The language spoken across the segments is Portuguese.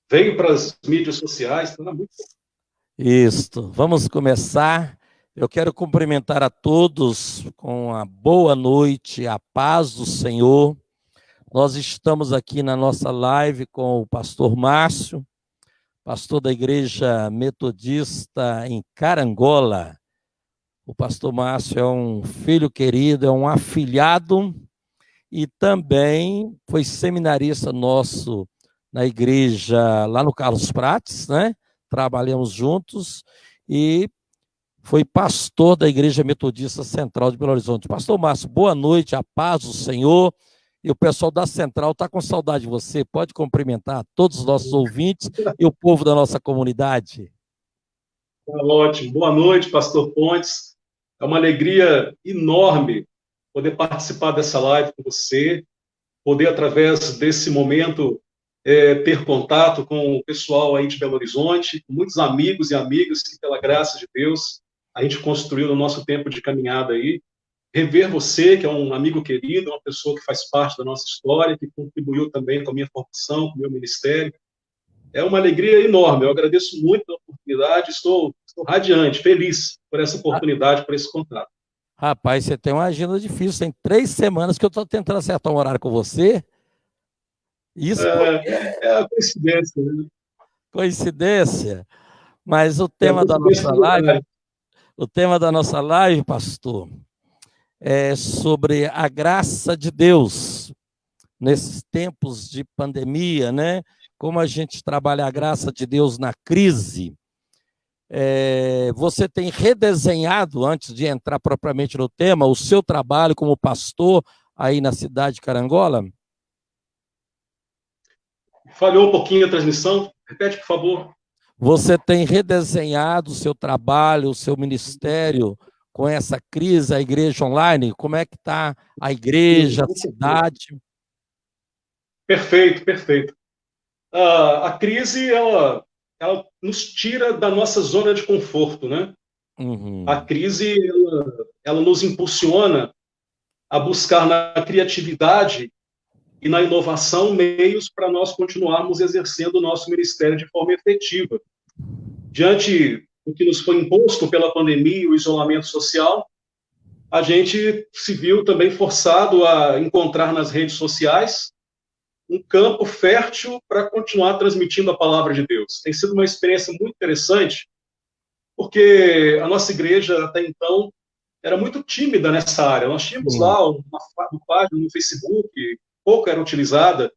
veio para as mídias sociais, então é muito bom. Isso, vamos começar. Eu quero cumprimentar a todos com a boa noite, a paz do Senhor. Nós estamos aqui na nossa live com o pastor Márcio, pastor da Igreja Metodista em Carangola. O pastor Márcio é um filho querido, é um afilhado e também foi seminarista nosso na igreja lá no Carlos Prates, né? Trabalhamos juntos e foi pastor da Igreja Metodista Central de Belo Horizonte. Pastor Márcio, boa noite, a paz do Senhor. E o pessoal da Central está com saudade de você. Pode cumprimentar todos os nossos ouvintes e o povo da nossa comunidade. Tá ótimo. Boa noite, pastor Pontes. É uma alegria enorme poder participar dessa live com você, poder, através desse momento, ter contato com o pessoal aí de Belo Horizonte, com muitos amigos e amigas que, pela graça de Deus, a gente construiu no nosso tempo de caminhada aí. Rever você, que é um amigo querido, uma pessoa que faz parte da nossa história, que contribuiu também com a minha formação, com o meu ministério. É uma alegria enorme. Eu agradeço muito a oportunidade, estou radiante, feliz por essa oportunidade, por esse contato. Rapaz, você tem uma agenda difícil. Tem 3 semanas que eu estou tentando acertar um horário com você. Isso É a coincidência, né? coincidência. Mas o É a tema da coincidência nossa live, planetária. pastor, é sobre a graça de Deus nesses tempos de pandemia, né? Como a gente trabalha a graça de Deus na crise. Você tem redesenhado, antes de entrar propriamente no tema, o seu trabalho como pastor aí na cidade de Carangola? Falhou um pouquinho a transmissão. Repete, por favor. Você tem redesenhado o seu trabalho, o seu ministério com essa crise, a igreja online? Como é que está a Sim, igreja, a com certeza. cidade? Perfeito, perfeito. A crise, ela nos tira da nossa zona de conforto, né? A Uhum. crise, ela nos impulsiona a buscar na criatividade e na inovação meios para nós continuarmos exercendo o nosso ministério de forma efetiva. Diante do que nos foi imposto pela pandemia e o isolamento social, a gente se viu também forçado a encontrar nas redes sociais um campo fértil para continuar transmitindo a palavra de Deus. Tem sido uma experiência muito interessante, porque a nossa igreja, até então, era muito tímida nessa área. Nós tínhamos Sim. lá uma página no Facebook, pouco era utilizada,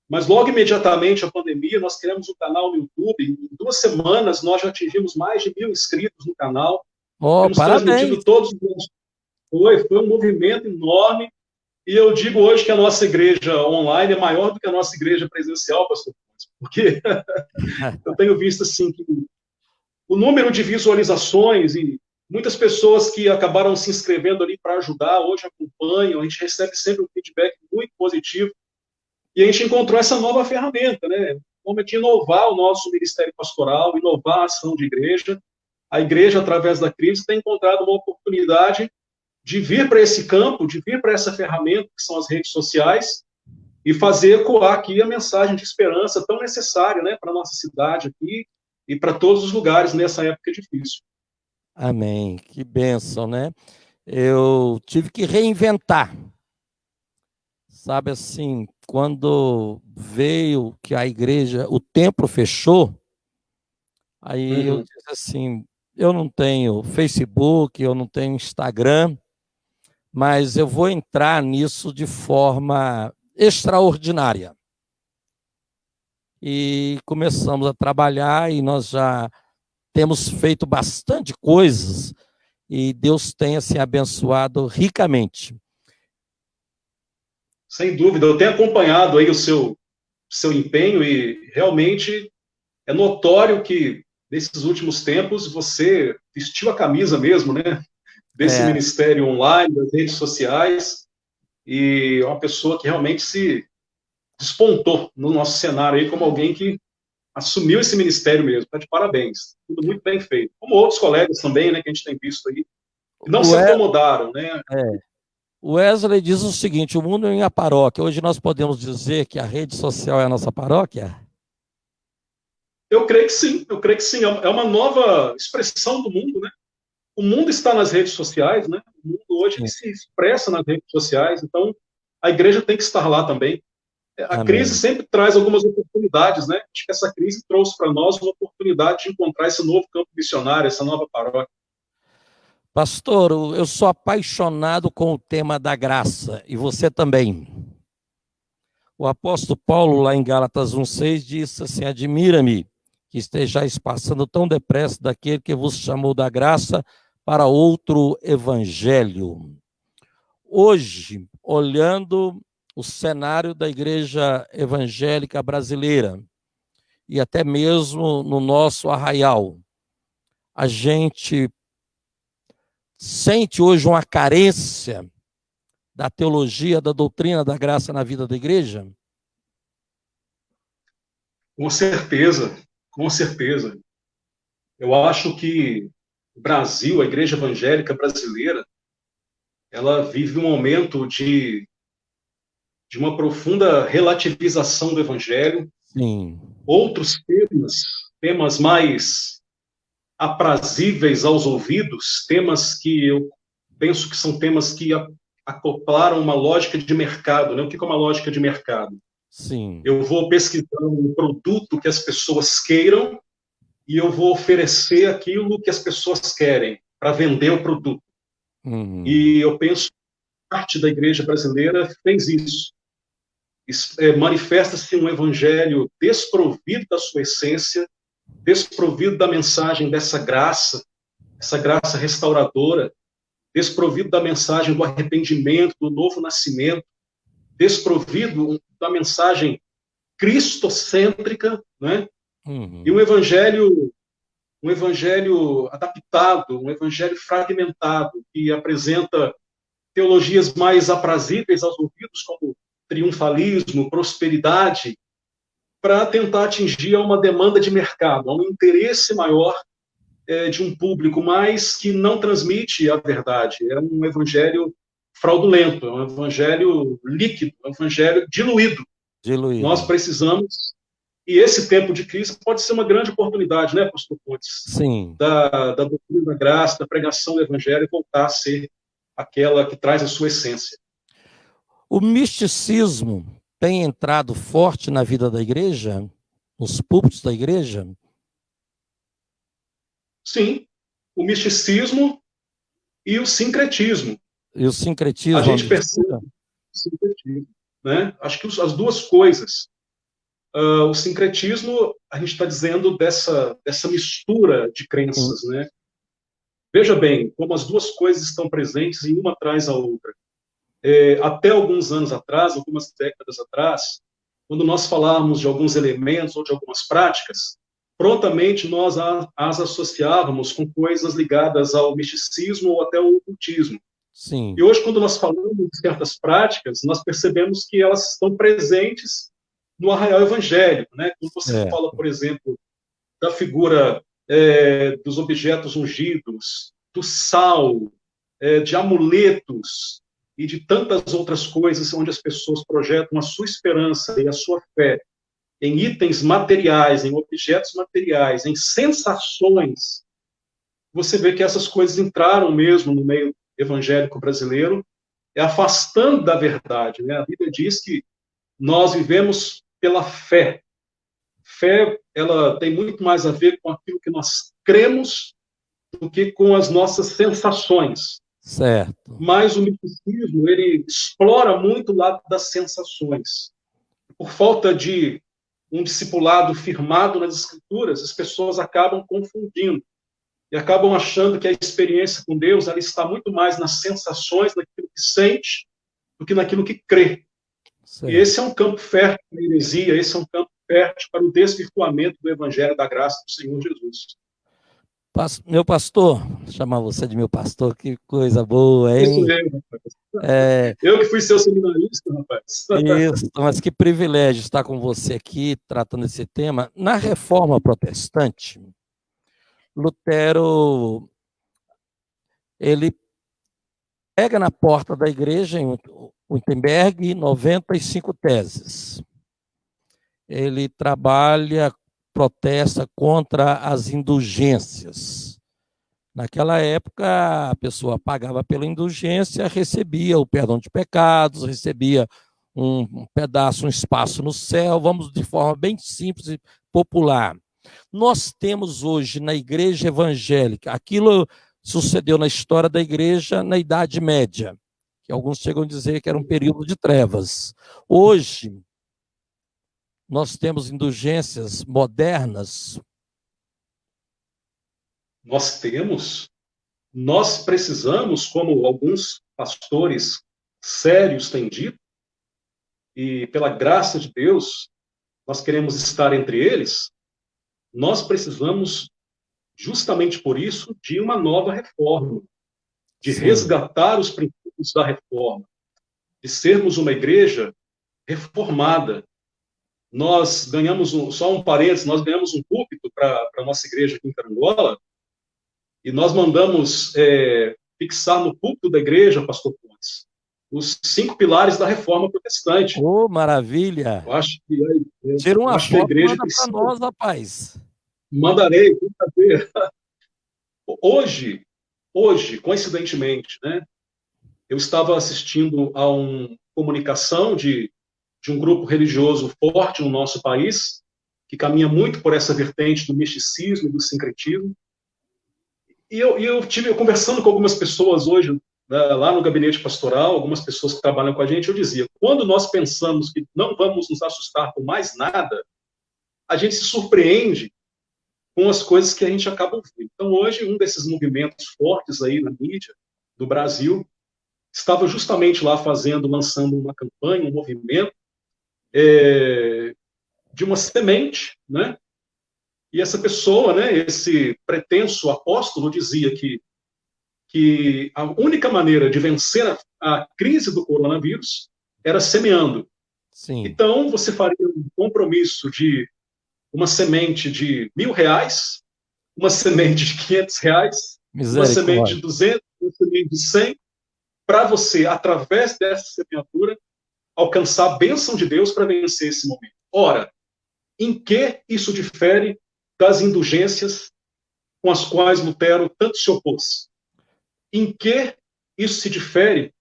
mas logo imediatamente a pandemia, nós criamos um canal no YouTube. Em 2 semanas, nós já atingimos mais de 1.000 inscritos no canal. Oh, Temos parabéns. transmitido todos os dias. Foi um movimento enorme. E eu digo hoje que a nossa igreja online é maior do que a nossa igreja presencial, pastor, porque eu tenho visto assim que o número de visualizações e muitas pessoas que acabaram se inscrevendo ali para ajudar, hoje acompanham, a gente recebe sempre um feedback muito positivo. E a gente encontrou essa nova ferramenta, né? Como é de inovar o nosso ministério pastoral, inovar a ação de igreja. A igreja, através da crise, tem encontrado uma oportunidade de vir para esse campo, de vir para essa ferramenta que são as redes sociais e fazer ecoar aqui a mensagem de esperança tão necessária, né, para a nossa cidade aqui e para todos os lugares nessa época difícil. Amém. Que bênção, né? Eu tive que reinventar. Sabe assim, quando veio que a igreja, o templo fechou, aí eu Uhum. disse assim, eu não tenho Facebook, eu não tenho Instagram, mas eu vou entrar nisso de forma extraordinária. E começamos a trabalhar e nós já temos feito bastante coisas e Deus tem assim abençoado ricamente. Sem dúvida, eu tenho acompanhado aí o seu empenho e realmente é notório que nesses últimos tempos você vestiu a camisa mesmo, né, desse É, ministério online, das redes sociais, e é uma pessoa que realmente se despontou no nosso cenário aí como alguém que assumiu esse ministério mesmo. Está de parabéns. Tudo muito bem feito. Como outros colegas também, né, que a gente tem visto aí, que não o se We- acomodaram, né? o Wesley diz o seguinte: o mundo é minha paróquia. Hoje nós podemos dizer que a rede social é a nossa paróquia? Eu creio que sim, eu creio que sim. É uma nova expressão do mundo, né? O mundo está nas redes sociais, né? O mundo hoje ele Sim. se expressa nas redes sociais, então a igreja tem que estar lá também. A crise Amém. sempre traz algumas oportunidades, né? Acho que essa crise trouxe para nós uma oportunidade de encontrar esse novo campo missionário, essa nova paróquia. Pastor, eu sou apaixonado com o tema da graça, e você também. O apóstolo Paulo, lá em Gálatas 1,6, disse assim: admira-me que estejais passando tão depressa daquele que vos chamou da graça para outro evangelho. Hoje, olhando o cenário da igreja evangélica brasileira, e até mesmo no nosso arraial, a gente sente hoje uma carência da teologia, da doutrina da graça na vida da igreja? Com certeza, com certeza. Eu acho que o Brasil, a igreja evangélica brasileira, ela vive um momento de uma profunda relativização do evangelho. Sim, Outros temas mais aprazíveis aos ouvidos, temas que eu penso que são temas que acoplaram uma lógica de mercado, né? O que é uma lógica de mercado? sim. Eu vou pesquisar um produto que as pessoas queiram e eu vou oferecer aquilo que as pessoas querem para vender o produto. Uhum. E eu penso que parte da igreja brasileira fez isso. Manifesta-se um evangelho desprovido da sua essência, desprovido da mensagem dessa graça, essa graça restauradora, desprovido da mensagem do arrependimento, do novo nascimento, desprovido da mensagem cristocêntrica, né? E Uhum. um evangelho adaptado, um evangelho fragmentado, que apresenta teologias mais aprazíveis aos ouvidos, como triunfalismo, prosperidade, para tentar atingir uma demanda de mercado, um interesse maior de um público, mas que não transmite a verdade. É um evangelho fraudulento, é um evangelho líquido, é um evangelho diluído. Nós Diluído. precisamos, e esse tempo de crise pode ser uma grande oportunidade, né, pastor Pontes? Sim. Da doutrina da graça, da pregação do evangelho, voltar a ser aquela que traz a sua essência. O misticismo tem entrado forte na vida da igreja, nos púlpitos da igreja? Sim, o misticismo e o sincretismo. E o A sincretismo, a gente percebe mistura? o sincretismo, né? Acho que as duas coisas. O sincretismo, a gente está dizendo dessa mistura de Sim. crenças, né? Veja bem, como as duas coisas estão presentes e uma atrás da outra. Até alguns anos atrás, algumas décadas atrás, quando nós falávamos de alguns elementos ou de algumas práticas, prontamente nós as associávamos com coisas ligadas ao misticismo ou até ao ocultismo. E Sim. hoje, quando nós falamos de certas práticas, nós percebemos que elas estão presentes no arraial evangélico, né? Quando você É. fala, por exemplo, da figura dos objetos ungidos, do sal, de amuletos e de tantas outras coisas onde as pessoas projetam a sua esperança e a sua fé em itens materiais, em objetos materiais, em sensações, você vê que essas coisas entraram mesmo no meio evangélico brasileiro, afastando da verdade, né? A Bíblia diz que nós vivemos pela fé. Fé, ela tem muito mais a ver com aquilo que nós cremos do que com as nossas sensações. Certo. Mas o misticismo, ele explora muito o lado das sensações. Por falta de um discipulado firmado nas escrituras, as pessoas acabam confundindo e acabam achando que a experiência com Deus ela está muito mais nas sensações, naquilo que sente, do que naquilo que crê. E Certo. esse é um campo fértil para a heresia, esse é um campo fértil para o desvirtuamento do evangelho da graça do Senhor Jesus. Meu pastor, vou chamar você de meu pastor, que coisa boa, Isso hein? mesmo, rapaz. É, Eu que fui seu seminarista, rapaz. isso, mas que privilégio estar com você aqui, tratando esse tema. Na Reforma Protestante, Lutero, ele pega na porta da igreja em Wittenberg 95 teses. Ele trabalha protesta contra as indulgências. Naquela época, a pessoa pagava pela indulgência, recebia o perdão de pecados, recebia um pedaço, um espaço no céu, vamos de forma bem simples e popular. Nós temos hoje na igreja evangélica, aquilo sucedeu na história da igreja na Idade Média, que alguns chegam a dizer que era um período de trevas. Hoje, nós temos indulgências modernas. Nós precisamos, como alguns pastores sérios têm dito, e pela graça de Deus, nós queremos estar entre eles, nós precisamos, justamente por isso, de uma nova reforma, de Sim. resgatar os princípios da reforma, de sermos uma igreja reformada. Nós ganhamos, só um parênteses, nós ganhamos um púlpito para a nossa igreja aqui em Carangola, e nós mandamos fixar no púlpito da igreja, pastor Pontes, os 5 pilares da reforma protestante. Oh, maravilha! Eu acho que, tira uma foto, igreja manda para nós, rapaz. Mandarei, vamos saber. Hoje, coincidentemente, né, eu estava assistindo a uma comunicação de um grupo religioso forte no nosso país, que caminha muito por essa vertente do misticismo e do sincretismo. E eu tive conversando com algumas pessoas hoje, né, lá no gabinete pastoral, algumas pessoas que trabalham com a gente, eu dizia, quando nós pensamos que não vamos nos assustar com mais nada, a gente se surpreende com as coisas que a gente acaba ouvindo. Então, hoje, um desses movimentos fortes aí na mídia do Brasil estava justamente lá lançando uma campanha, um movimento de uma semente, né? E essa pessoa, né, esse pretenso apóstolo, dizia que a única maneira de vencer a crise do coronavírus era semeando. Sim. Então, você faria um compromisso de uma semente de R$1.000, uma semente de R$500, uma semente de 200, uma semente de 100, para você, através dessa semeadura, alcançar a bênção de Deus para vencer esse momento. Ora, em que isso difere das indulgências com as quais Lutero tanto se opôs? Em que isso se difere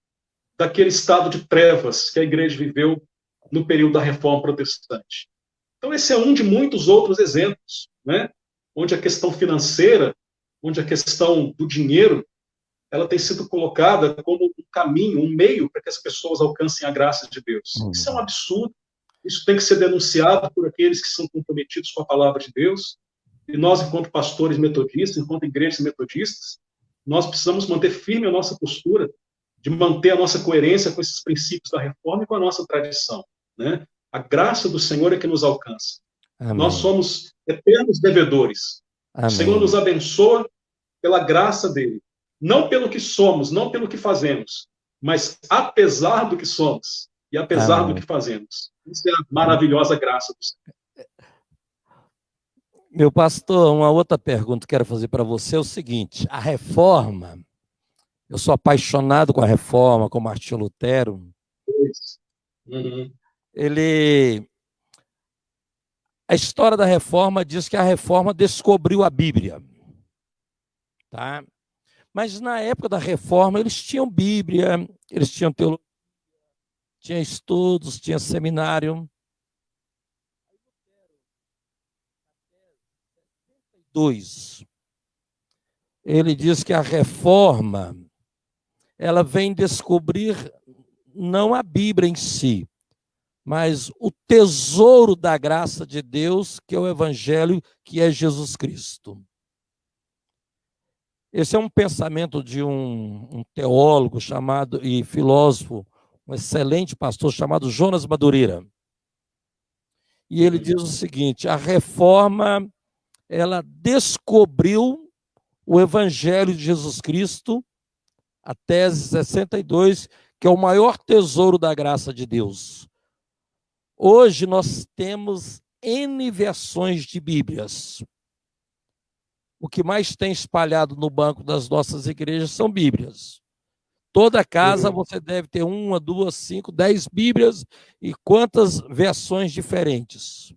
daquele estado de trevas que a igreja viveu no período da Reforma Protestante? Então, esse é um de muitos outros exemplos, né? Onde a questão financeira, onde a questão do dinheiro, ela tem sido colocada como um caminho, um meio para que as pessoas alcancem a graça de Deus. Isso é um absurdo. Isso tem que ser denunciado por aqueles que são comprometidos com a palavra de Deus. E nós, enquanto pastores metodistas, enquanto igrejas metodistas, nós precisamos manter firme a nossa postura de manter a nossa coerência com esses princípios da reforma e com a nossa tradição, né? A graça do Senhor é que nos alcança. Amém. Nós somos eternos devedores. Amém. O Senhor nos abençoa pela graça dele. Não pelo que somos, não pelo que fazemos, mas apesar do que somos e apesar Amém. Do que fazemos. Isso é a maravilhosa graça do Senhor. Meu pastor, uma outra pergunta que quero fazer para você é o seguinte: a reforma, eu sou apaixonado com a reforma, com Martinho Lutero. Uhum. A história da reforma diz que a reforma descobriu a Bíblia, tá? Mas na época da reforma eles tinham Bíblia, eles tinham teologia, tinha estudos, tinha seminário. Ele diz que a reforma ela vem descobrir não a Bíblia em si, mas o tesouro da graça de Deus, que é o Evangelho, que é Jesus Cristo. Esse é um pensamento de um teólogo chamado e filósofo, um excelente pastor chamado Jonas Madureira. E ele diz o seguinte: a reforma ela descobriu o Evangelho de Jesus Cristo, a tese 62, que é o maior tesouro da graça de Deus. Hoje nós temos N versões de Bíblias. O que mais tem espalhado no banco das nossas igrejas são Bíblias. Toda casa você deve ter 1, 2, 5, 10 Bíblias e quantas versões diferentes.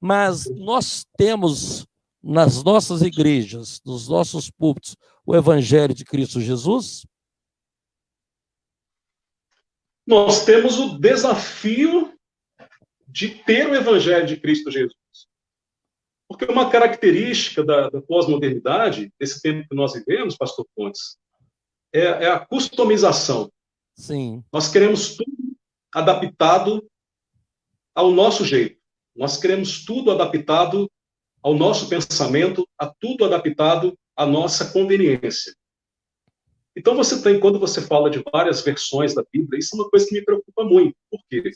Mas nós temos nas nossas igrejas, nos nossos púlpitos, o Evangelho de Cristo Jesus? Nós temos o desafio de ter o Evangelho de Cristo Jesus. Porque uma característica da pós-modernidade, desse tempo que nós vivemos, pastor Pontes, é a customização. Sim. Nós queremos tudo adaptado ao nosso jeito. Nós queremos tudo adaptado ao nosso pensamento, a tudo adaptado à nossa conveniência. Então você tem, quando você fala de várias versões da Bíblia, isso é uma coisa que me preocupa muito, porque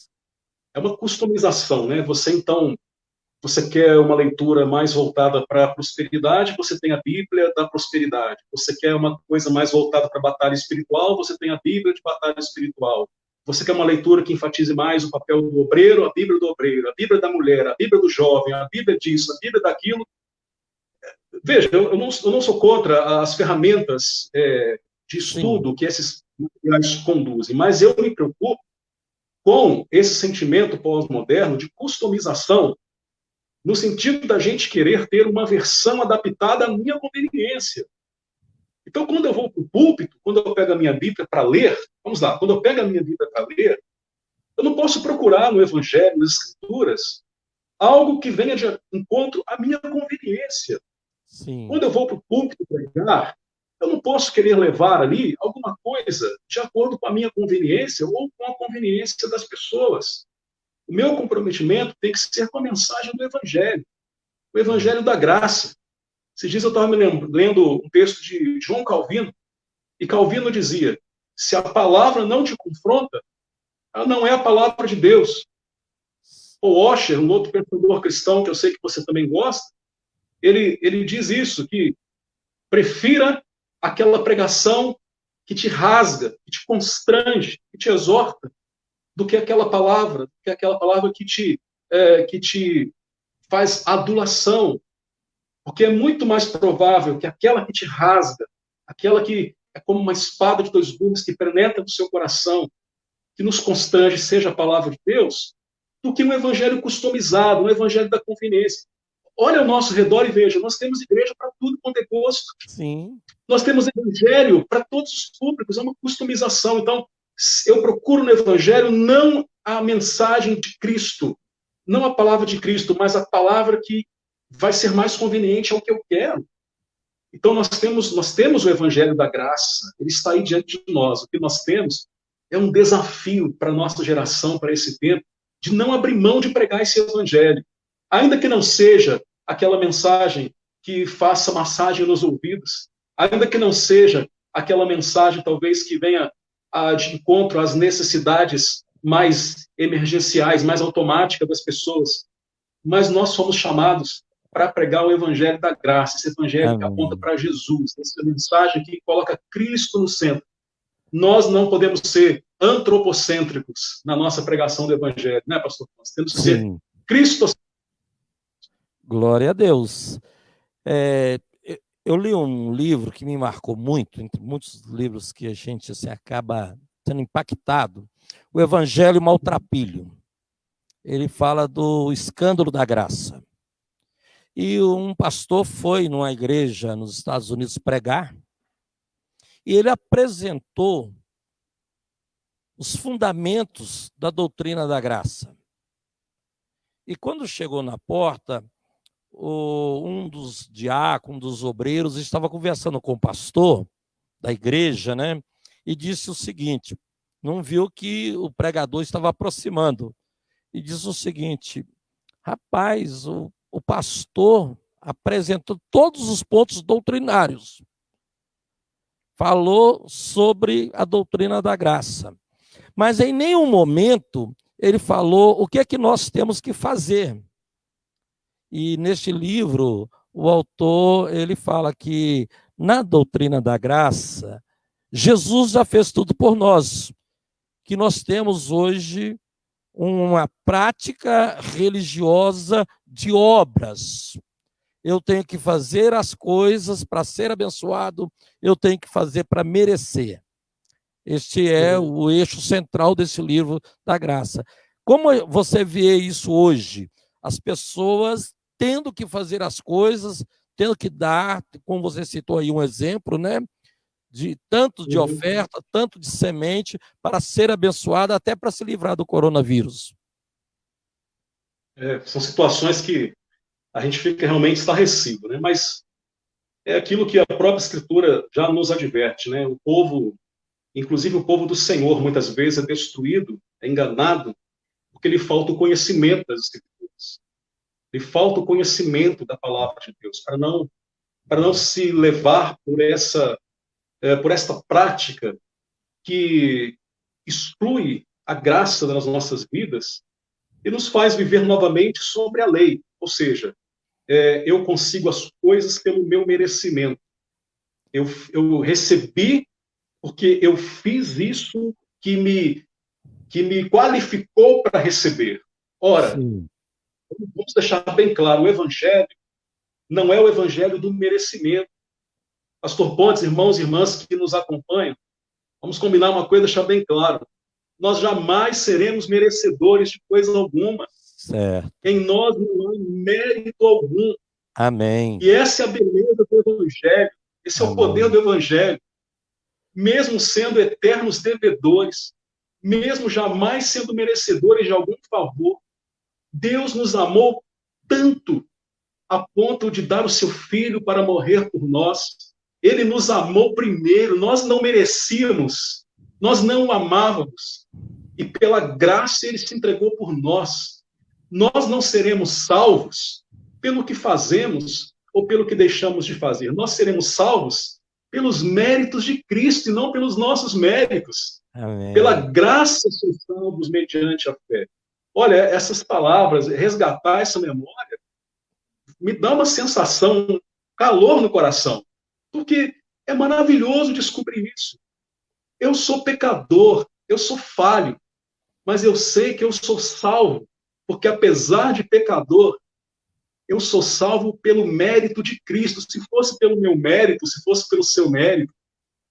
é uma customização, né? Você quer uma leitura mais voltada para a prosperidade, você tem a Bíblia da prosperidade. Você quer uma coisa mais voltada para a batalha espiritual, você tem a Bíblia de batalha espiritual. Você quer uma leitura que enfatize mais o papel do obreiro, a Bíblia do obreiro, a Bíblia da mulher, a Bíblia do jovem, a Bíblia disso, a Bíblia daquilo. Veja, eu não sou contra as ferramentas de estudo que esses materiais conduzem, mas eu me preocupo com esse sentimento pós-moderno de customização, no sentido da gente querer ter uma versão adaptada à minha conveniência. Então, quando eu vou para o púlpito, quando eu pego a minha Bíblia para ler, vamos lá, quando eu pego a minha Bíblia para ler, eu não posso procurar no Evangelho, nas Escrituras, algo que venha de encontro à minha conveniência. Sim. Quando eu vou para o púlpito pregar, eu não posso querer levar ali alguma coisa de acordo com a minha conveniência ou com a conveniência das pessoas. O meu comprometimento tem que ser com a mensagem do Evangelho, o Evangelho da graça. Esses dias eu estava me lendo um texto de João Calvino, e Calvino dizia: se a palavra não te confronta, ela não é a palavra de Deus. O Osher, um outro pensador cristão que eu sei que você também gosta, ele diz isso, que prefira aquela pregação que te rasga, que te constrange, que te exorta, do que aquela palavra que te faz adulação. Porque é muito mais provável que aquela que te rasga, aquela que é como uma espada de dois gumes que penetra no seu coração, que nos constrange, seja a palavra de Deus, do que um evangelho customizado, um evangelho da conveniência. Olha ao nosso redor e veja, nós temos igreja para tudo quanto é gosto. Sim. Nós temos evangelho para todos os públicos, é uma customização. Então, eu procuro no evangelho não a mensagem de Cristo, não a palavra de Cristo, mas a palavra que vai ser mais conveniente ao que eu quero. Então, nós temos o evangelho da graça, ele está aí diante de nós. O que nós temos é um desafio para a nossa geração, para esse tempo, de não abrir mão de pregar esse evangelho. Ainda que não seja aquela mensagem que faça massagem nos ouvidos, ainda que não seja aquela mensagem, talvez, que venha de encontro às necessidades mais emergenciais, mais automáticas das pessoas, mas nós somos chamados para pregar o evangelho da graça, esse evangelho que aponta para Jesus, essa mensagem que coloca Cristo no centro. Nós não podemos ser antropocêntricos na nossa pregação do evangelho, né, pastor? Nós temos que ser cristocêntricos. Glória a Deus. Eu li um livro que me marcou muito, entre muitos livros que a gente assim, acaba sendo impactado, o Evangelho Maltrapilho. Ele fala do escândalo da graça. E um pastor foi numa igreja nos Estados Unidos pregar, e ele apresentou os fundamentos da doutrina da graça. E quando chegou na porta, um dos diáconos, um dos obreiros, estava conversando com o pastor da igreja, né? E disse o seguinte, não viu que o pregador estava aproximando, e disse o seguinte: rapaz, o pastor apresentou todos os pontos doutrinários, falou sobre a doutrina da graça, mas em nenhum momento ele falou o que é que nós temos que fazer. E neste livro, o autor, ele fala que na doutrina da graça, Jesus já fez tudo por nós, que nós temos hoje uma prática religiosa de obras. Eu tenho que fazer as coisas para ser abençoado, eu tenho que fazer para merecer. Este é o eixo central desse livro da graça. Como você vê isso hoje? as pessoas tendo que fazer as coisas, tendo que dar, como você citou aí um exemplo, né? De tanto de oferta, tanto de semente, para ser abençoada, até para se livrar do coronavírus. São situações que a gente fica realmente estarrecido, né? Mas é aquilo que a própria Escritura já nos adverte, né? O povo, inclusive o povo do Senhor, muitas vezes é destruído, é enganado, porque lhe falta o conhecimento das Escrituras. Lhe falta o conhecimento da palavra de Deus, para não se levar por esta prática que exclui a graça das nossas vidas e nos faz viver novamente sobre a lei. Ou seja, eu consigo as coisas pelo meu merecimento. Eu recebi porque eu fiz isso que me qualificou para receber. Ora, Sim. vamos deixar bem claro, o Evangelho não é o Evangelho do merecimento. Pastor Pontes, irmãos e irmãs que nos acompanham, vamos combinar uma coisa, deixar bem claro. Nós jamais seremos merecedores de coisa alguma. Certo. Em nós não há mérito algum. Amém. E essa é a beleza do Evangelho. Esse é o poder do Evangelho. Mesmo sendo eternos devedores, mesmo jamais sendo merecedores de algum favor, Deus nos amou tanto a ponto de dar o seu Filho para morrer por nós. Ele nos amou primeiro, nós não merecíamos, nós não o amávamos. E pela graça ele se entregou por nós. Nós não seremos salvos pelo que fazemos ou pelo que deixamos de fazer. Nós seremos salvos pelos méritos de Cristo e não pelos nossos méritos. Amém. Pela graça somos salvos mediante a fé. Olha, essas palavras, resgatar essa memória, me dá uma sensação, um calor no coração, porque é maravilhoso descobrir isso. Eu sou pecador, eu sou falho, mas eu sei que eu sou salvo, porque apesar de pecador, eu sou salvo pelo mérito de Cristo. Se fosse pelo meu mérito, se fosse pelo seu mérito,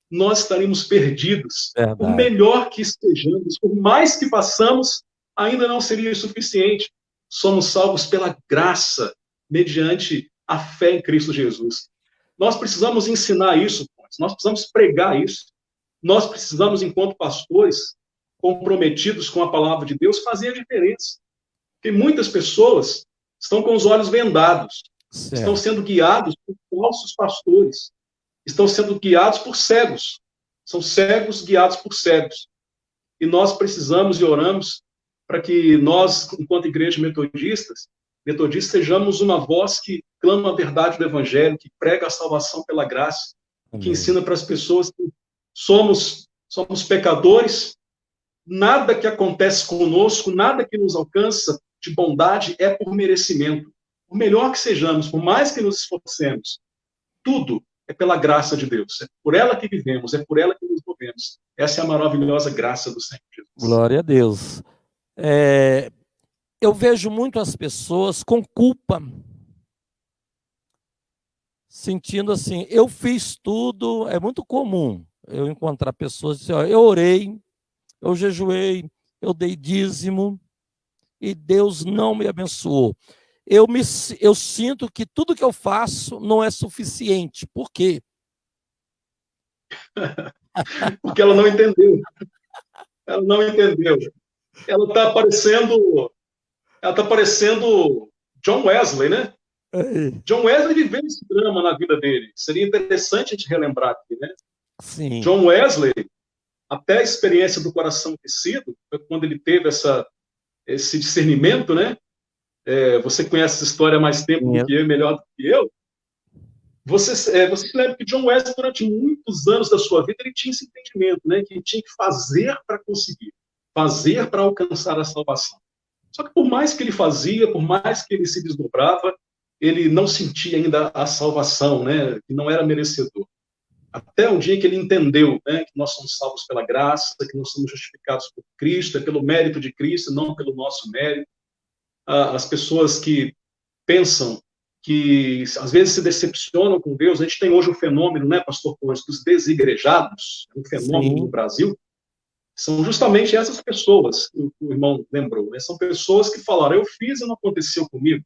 nós estaríamos perdidos. Verdade. Por melhor que estejamos, por mais que façamos, ainda não seria suficiente. Somos salvos pela graça, mediante a fé em Cristo Jesus. Nós precisamos ensinar isso, nós precisamos pregar isso. Nós precisamos, enquanto pastores, comprometidos com a palavra de Deus, fazer a diferença. Porque muitas pessoas estão com os olhos vendados, Certo. Estão sendo guiados por falsos pastores, estão sendo guiados por cegos. São cegos guiados por cegos. E nós precisamos e oramos para que nós, enquanto igreja metodistas, sejamos uma voz que clama a verdade do Evangelho, que prega a salvação pela graça, que ensina para as pessoas que somos pecadores, nada que acontece conosco, nada que nos alcança de bondade é por merecimento. Por melhor que sejamos, por mais que nos esforcemos, tudo é pela graça de Deus. É por ela que vivemos, é por ela que nos movemos. Essa é a maravilhosa graça do Senhor Jesus. Glória a Deus. Eu vejo muito as pessoas com culpa, sentindo assim, eu fiz tudo. É muito comum eu encontrar pessoas dizendo, eu orei, eu jejuei, eu dei dízimo e Deus não me abençoou. Eu sinto que tudo que eu faço não é suficiente. Por quê? Porque ela não entendeu. Ela não entendeu. Ela está parecendo John Wesley, né? John Wesley viveu esse drama na vida dele. Seria interessante a gente relembrar aqui, né? Sim. John Wesley, até a experiência do coração aquecido, foi quando ele teve esse discernimento, né? Você conhece essa história há mais tempo do que eu, melhor do que eu. Você se lembra que John Wesley, durante muitos anos da sua vida, ele tinha esse entendimento, né? Que ele tinha que fazer para conseguir, fazer para alcançar a salvação. Só que por mais que ele fazia, por mais que ele se desdobrava, ele não sentia ainda a salvação, né? Que não era merecedor. Até um dia que ele entendeu, né, que nós somos salvos pela graça, que nós somos justificados por Cristo, é pelo mérito de Cristo, não pelo nosso mérito. As pessoas que pensam que às vezes se decepcionam com Deus, a gente tem hoje um fenômeno, né, pastor Pontes, dos desigrejados, um fenômeno no Brasil, São justamente essas pessoas que o irmão lembrou, né? São pessoas que falaram, eu fiz e não aconteceu comigo.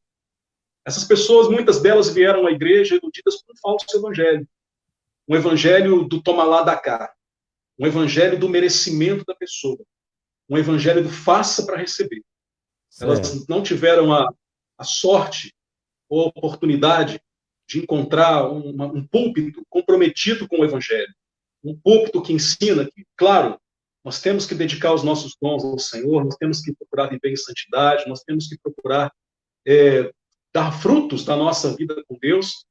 Essas pessoas, muitas delas vieram à igreja iludidas por um falso evangelho. Um evangelho do toma lá da cá. Um evangelho do merecimento da pessoa. Um evangelho do faça para receber. Elas não tiveram a sorte ou a oportunidade de encontrar um púlpito comprometido com o evangelho. Um púlpito que ensina que, claro, nós temos que dedicar os nossos dons ao Senhor, nós temos que procurar viver em santidade, nós temos que procurar dar frutos da nossa vida com Deus,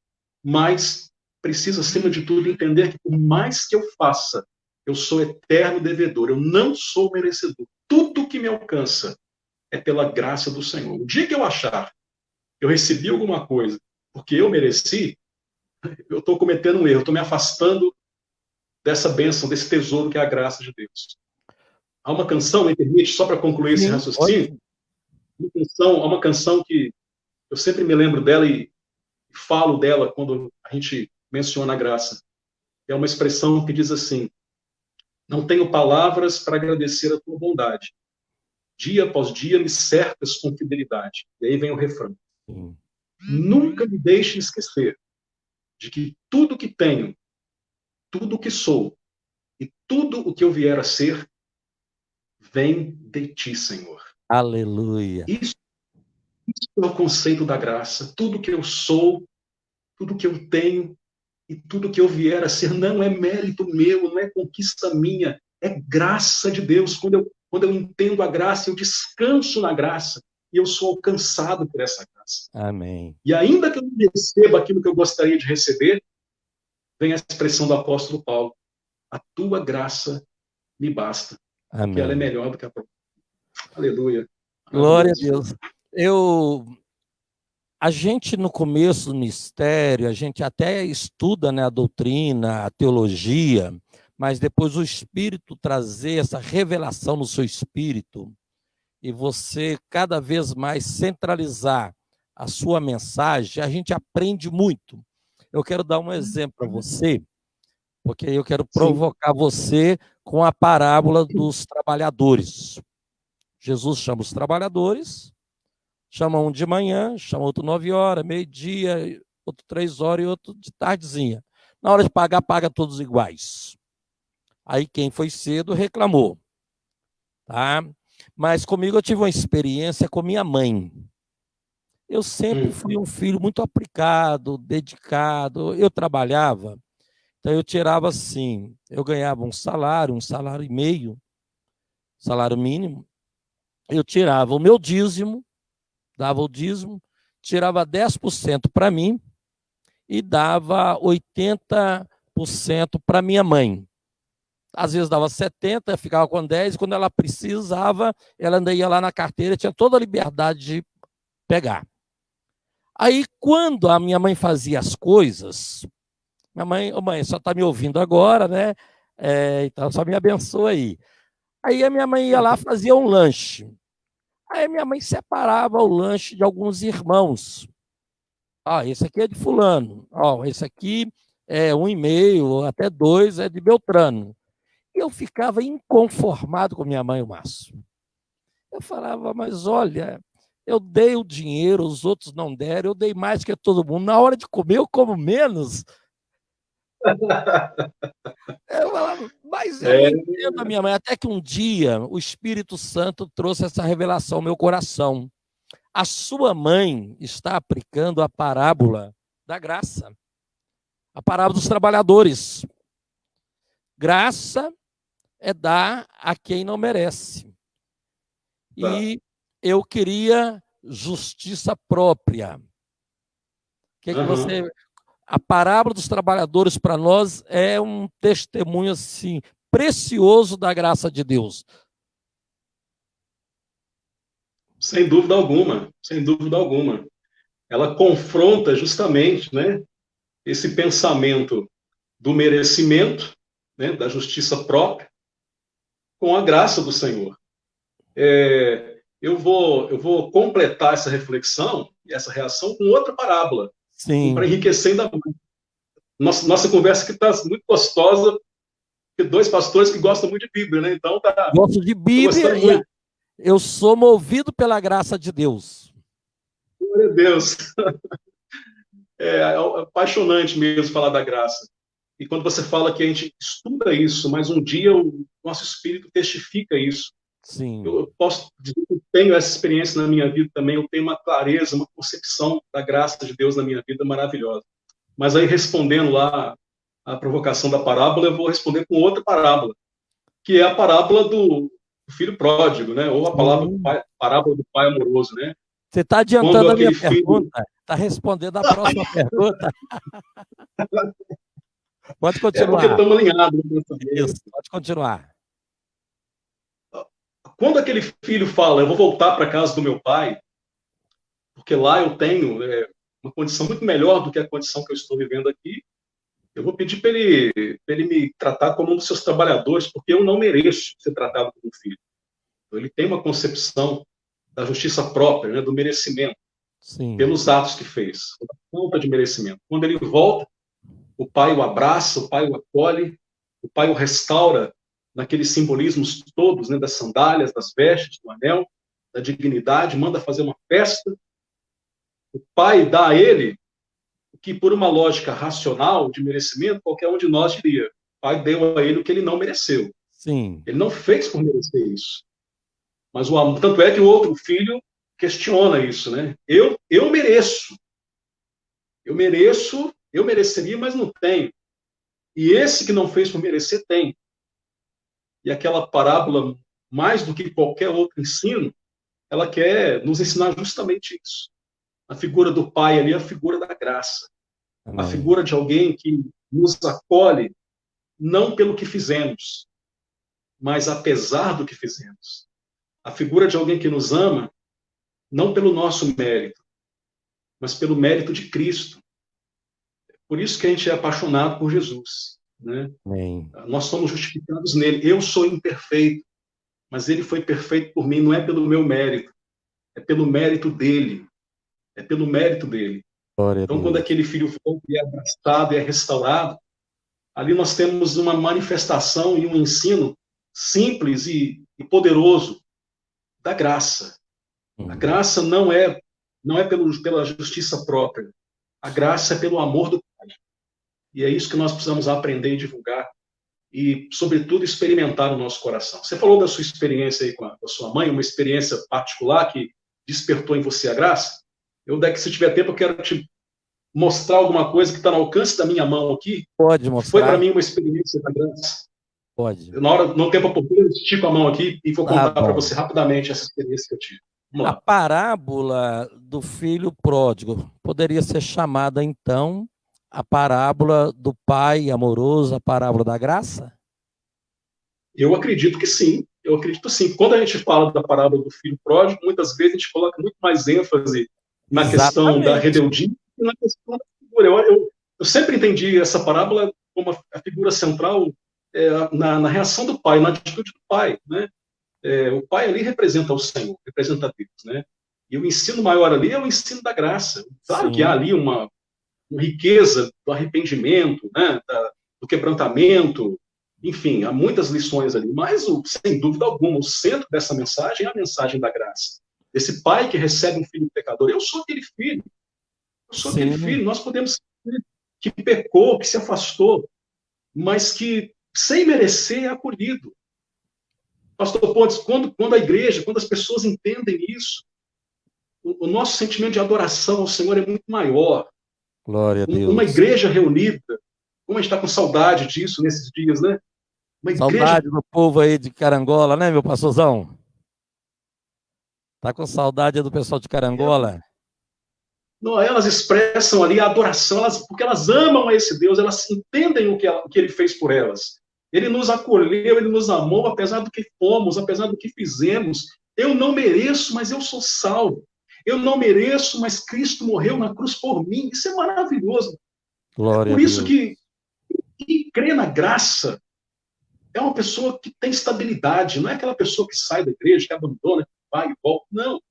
mas precisa, acima de tudo, entender que por mais que eu faça, eu sou eterno devedor, eu não sou merecedor. Tudo que me alcança é pela graça do Senhor. O dia que eu achar que eu recebi alguma coisa porque eu mereci, eu estou cometendo um erro, estou me afastando dessa bênção, desse tesouro que é a graça de Deus. Há uma canção, me permite, só para concluir esse raciocínio, há uma canção que eu sempre me lembro dela e falo dela quando a gente menciona a graça. É uma expressão que diz assim, não tenho palavras para agradecer a tua bondade. Dia após dia me cercas com fidelidade. E aí vem o refrão. Nunca me deixe esquecer de que tudo que tenho, tudo o que sou e tudo o que eu vier a ser vem de ti, Senhor. Aleluia. Isso é o conceito da graça. Tudo que eu sou, tudo que eu tenho e tudo que eu vier a ser não é mérito meu, não é conquista minha, é graça de Deus. Quando eu entendo a graça, eu descanso na graça e eu sou alcançado por essa graça. Amém. E ainda que eu não receba aquilo que eu gostaria de receber, vem a expressão do apóstolo Paulo, a tua graça me basta, Amém. porque ela é melhor do que a própria. Aleluia. Glória a Deus. A gente, no começo do ministério, a gente até estuda, né, a doutrina, a teologia, mas depois o Espírito trazer essa revelação no seu espírito e você cada vez mais centralizar a sua mensagem, a gente aprende muito. Eu quero dar um exemplo para você, porque eu quero provocar você com a parábola dos trabalhadores. Jesus chama os trabalhadores, chama um de manhã, chama outro 9 horas, meio-dia, outro 3 horas e outro de tardezinha. Na hora de pagar, paga todos iguais. Aí quem foi cedo reclamou. Tá? Mas comigo eu tive uma experiência com minha mãe. Eu sempre fui um filho muito aplicado, dedicado. Eu trabalhava, então eu tirava assim, eu ganhava um salário e meio, salário mínimo. Eu tirava o meu dízimo, dava o dízimo, tirava 10% para mim e dava 80% para minha mãe. Às vezes dava 70%, ficava com 10%, e quando ela precisava, ela ainda ia lá na carteira, tinha toda a liberdade de pegar. Aí, quando a minha mãe fazia as coisas, minha mãe, mãe, só está me ouvindo agora, né? Então, só me abençoa aí. Aí a minha mãe ia lá, fazia um lanche. Aí a minha mãe separava o lanche de alguns irmãos. Esse aqui é de fulano. Esse aqui é 1,5, até 2 é de Beltrano. E eu ficava inconformado com minha mãe, o Márcio. Eu falava, mas olha, eu dei o dinheiro, os outros não deram, eu dei mais que todo mundo. Na hora de comer, eu como menos. Eu falava, mas eu não entendo a minha mãe. Até que um dia o Espírito Santo trouxe essa revelação ao meu coração. A sua mãe está aplicando a parábola da graça, a parábola dos trabalhadores. Graça é dar a quem não merece. E eu queria justiça própria. Que você... A parábola dos trabalhadores para nós é um testemunho assim precioso da graça de Deus. Sem dúvida alguma, sem dúvida alguma. Ela confronta justamente, né, esse pensamento do merecimento, né, da justiça própria, com a graça do Senhor. Eu vou completar essa reflexão e essa reação com outra parábola, para enriquecer ainda mais. Nossa conversa aqui está muito gostosa dois pastores que gostam muito de Bíblia, né? Então tá. Gosto de Bíblia e eu sou movido pela graça de Deus. Glória a Deus. É apaixonante mesmo falar da graça. E quando você fala que a gente estuda isso, mas um dia o nosso espírito testifica isso. Sim. Eu posso dizer que eu tenho essa experiência na minha vida também, eu tenho uma clareza, uma concepção da graça de Deus na minha vida maravilhosa. Mas aí, respondendo lá a provocação da parábola, eu vou responder com outra parábola, que é a parábola do filho pródigo, né? Ou a parábola do pai amoroso, né? Você está adiantando a minha pergunta, está respondendo a próxima pergunta. Pode continuar. É porque estamos alinhados. Isso, pode continuar. Quando aquele filho fala, eu vou voltar para a casa do meu pai, porque lá eu tenho uma condição muito melhor do que a condição que eu estou vivendo aqui, eu vou pedir para ele me tratar como um dos seus trabalhadores, porque eu não mereço ser tratado como um filho. Então, ele tem uma concepção da justiça própria, né, do merecimento, sim, pelos atos que fez, da conta de merecimento. Quando ele volta, o pai o abraça, o pai o acolhe, o pai o restaura naqueles simbolismos todos, né, das sandálias, das vestes, do anel, da dignidade, manda fazer uma festa. O pai dá a ele o que, por uma lógica racional de merecimento, qualquer um de nós diria. O pai deu a ele o que ele não mereceu. Sim. Ele não fez por merecer isso. Mas o amor, tanto é que o outro filho questiona isso, né? Eu mereço. Eu mereço, eu mereceria, mas não tenho. E esse que não fez por merecer, tem. E aquela parábola, mais do que qualquer outro ensino, ela quer nos ensinar justamente isso. A figura do pai ali é a figura da graça. Amém. A figura de alguém que nos acolhe, não pelo que fizemos, mas apesar do que fizemos. A figura de alguém que nos ama, não pelo nosso mérito, mas pelo mérito de Cristo. Por isso que a gente é apaixonado por Jesus, né? Amém. Nós somos justificados nele. Eu sou imperfeito, mas ele foi perfeito por mim, não é pelo meu mérito, é pelo mérito dele. É pelo mérito dele. Glória então, quando aquele filho volta e é abraçado e é restaurado, ali nós temos uma manifestação e um ensino simples e poderoso da graça. A graça não é pela justiça própria. A graça é pelo amor do Pai. E é isso que nós precisamos aprender e divulgar e, sobretudo, experimentar no nosso coração. Você falou da sua experiência aí com a sua mãe, uma experiência particular que despertou em você a graça. Daqui, se tiver tempo, eu quero te mostrar alguma coisa que está no alcance da minha mão aqui. Pode mostrar. Foi para mim uma experiência da graça. Pode. No tempo oportuno, eu estico a mão aqui e vou contar para você rapidamente essa experiência que eu tive. A parábola do filho pródigo poderia ser chamada, então, a parábola do pai amoroso, a parábola da graça? Eu acredito que sim. Eu acredito sim. Quando a gente fala da parábola do filho pródigo, muitas vezes a gente coloca muito mais ênfase na questão da rebeldia e na questão da figura. Eu sempre entendi essa parábola como a figura central na reação do pai, na atitude do pai, né? O pai ali representa o Senhor, representa Deus, né? E o ensino maior ali é o ensino da graça. Claro Sim. que há ali uma riqueza do arrependimento, né? Do quebrantamento, enfim, há muitas lições ali, mas, sem dúvida alguma, o centro dessa mensagem é a mensagem da graça. Esse pai que recebe um filho pecador, eu sou aquele filho, nós podemos ser que pecou, que se afastou, mas que, sem merecer, é acolhido. Pastor Pontes, quando a igreja, quando as pessoas entendem isso, o nosso sentimento de adoração ao Senhor é muito maior. Glória a Deus. Uma igreja reunida, como a gente está com saudade disso nesses dias, né? Saudade do povo aí de Carangola, né, meu pastorzão? Tá com saudade do pessoal de Carangola? Não, elas expressam ali a adoração, porque elas amam a esse Deus, elas entendem o que ele fez por elas. Ele nos acolheu, ele nos amou, apesar do que fomos, apesar do que fizemos. Eu não mereço, mas eu sou salvo. Eu não mereço, mas Cristo morreu na cruz por mim. Isso é maravilhoso. Glória por isso que crê na graça é uma pessoa que tem estabilidade, não é aquela pessoa que sai da igreja, que abandona, que vai e volta. Não.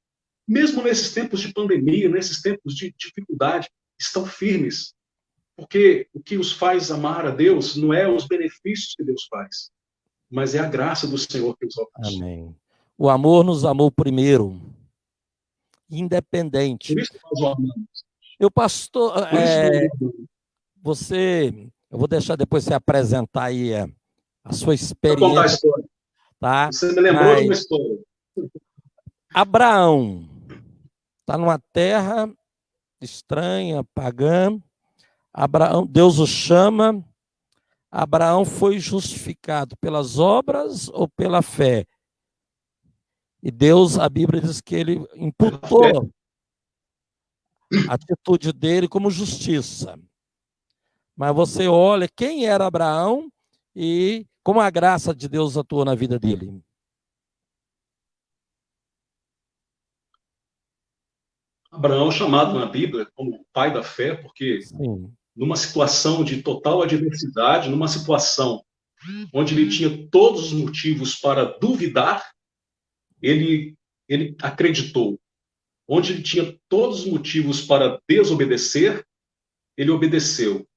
Mesmo nesses tempos de pandemia, nesses tempos de dificuldade, estão firmes. Porque o que os faz amar a Deus não é os benefícios que Deus faz, mas é a graça do Senhor que os alcança. Amém. O amor nos amou primeiro, independente. Por isso que nós o amamos. Eu, pastor, Por isso que nós o amamos. eu vou deixar depois você apresentar aí a sua Para contar a experiência, história. tá? Você me lembrou de uma Mas história. Abraão está numa terra estranha, pagã. Abraão, Deus o chama. Abraão foi justificado pelas obras ou pela fé? E Deus, a Bíblia diz que ele imputou a atitude dele como justiça. Mas você olha quem era Abraão e como a graça de Deus atuou na vida dele. Abraão é chamado na Bíblia como o pai da fé, porque Sim. numa situação de total adversidade, numa situação onde ele tinha todos os motivos para duvidar, ele acreditou. Onde ele tinha todos os motivos para desobedecer, ele obedeceu.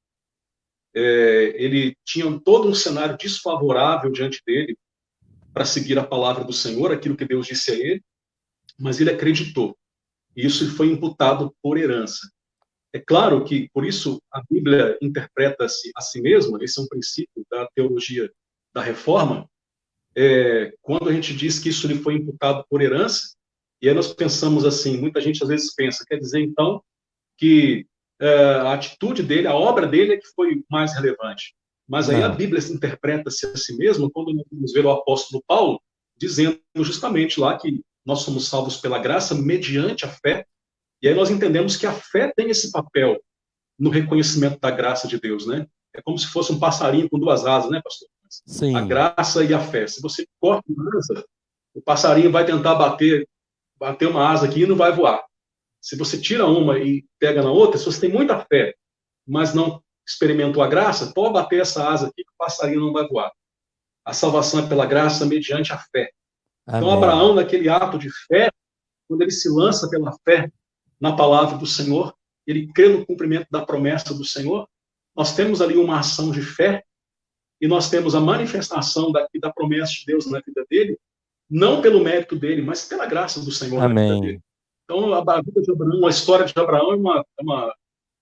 Ele tinha todo um cenário desfavorável diante dele para seguir a palavra do Senhor, aquilo que Deus disse a ele, mas ele acreditou. E isso foi imputado por herança. É claro que, por isso, a Bíblia interpreta-se a si mesma, esse é um princípio da teologia da reforma, quando a gente diz que isso lhe foi imputado por herança, e aí nós pensamos assim, muita gente às vezes pensa, quer dizer então que a atitude dele, a obra dele é que foi mais relevante. Mas aí a Não. Bíblia se interpreta-se a si mesma quando nós vamos ver o apóstolo Paulo dizendo justamente lá que nós somos salvos pela graça mediante a fé, e aí nós entendemos que a fé tem esse papel no reconhecimento da graça de Deus, né? É como se fosse um passarinho com duas asas, né, pastor? A Sim. graça e a fé. Se você corta uma asa, o passarinho vai tentar bater uma asa aqui e não vai voar. Se você tira uma e pega na outra, se você tem muita fé, mas não experimentou a graça, pode bater essa asa aqui que o passarinho não vai voar. A salvação é pela graça mediante a fé. Então, Amém. Abraão, naquele ato de fé, quando ele se lança pela fé na palavra do Senhor, ele crê no cumprimento da promessa do Senhor, nós temos ali uma ação de fé e nós temos a manifestação da promessa de Deus na vida dele, não pelo mérito dele, mas pela graça do Senhor na vida dele. Amém. Então, a vida de Abraão, a história de Abraão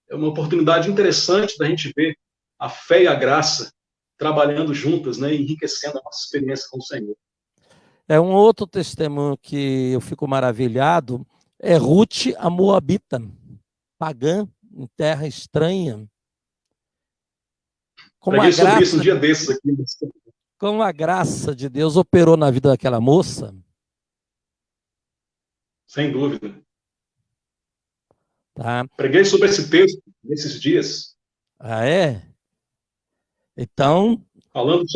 é uma oportunidade interessante da gente ver a fé e a graça trabalhando juntas, né, enriquecendo a nossa experiência com o Senhor. É um outro testemunho que eu fico maravilhado, é Ruth, a moabita, pagã, em terra estranha. Preguei sobre isso um dia desses aqui. Como a graça de Deus operou na vida daquela moça. Sem dúvida. Tá? Preguei sobre esse texto nesses dias. Ah, é? Então, falando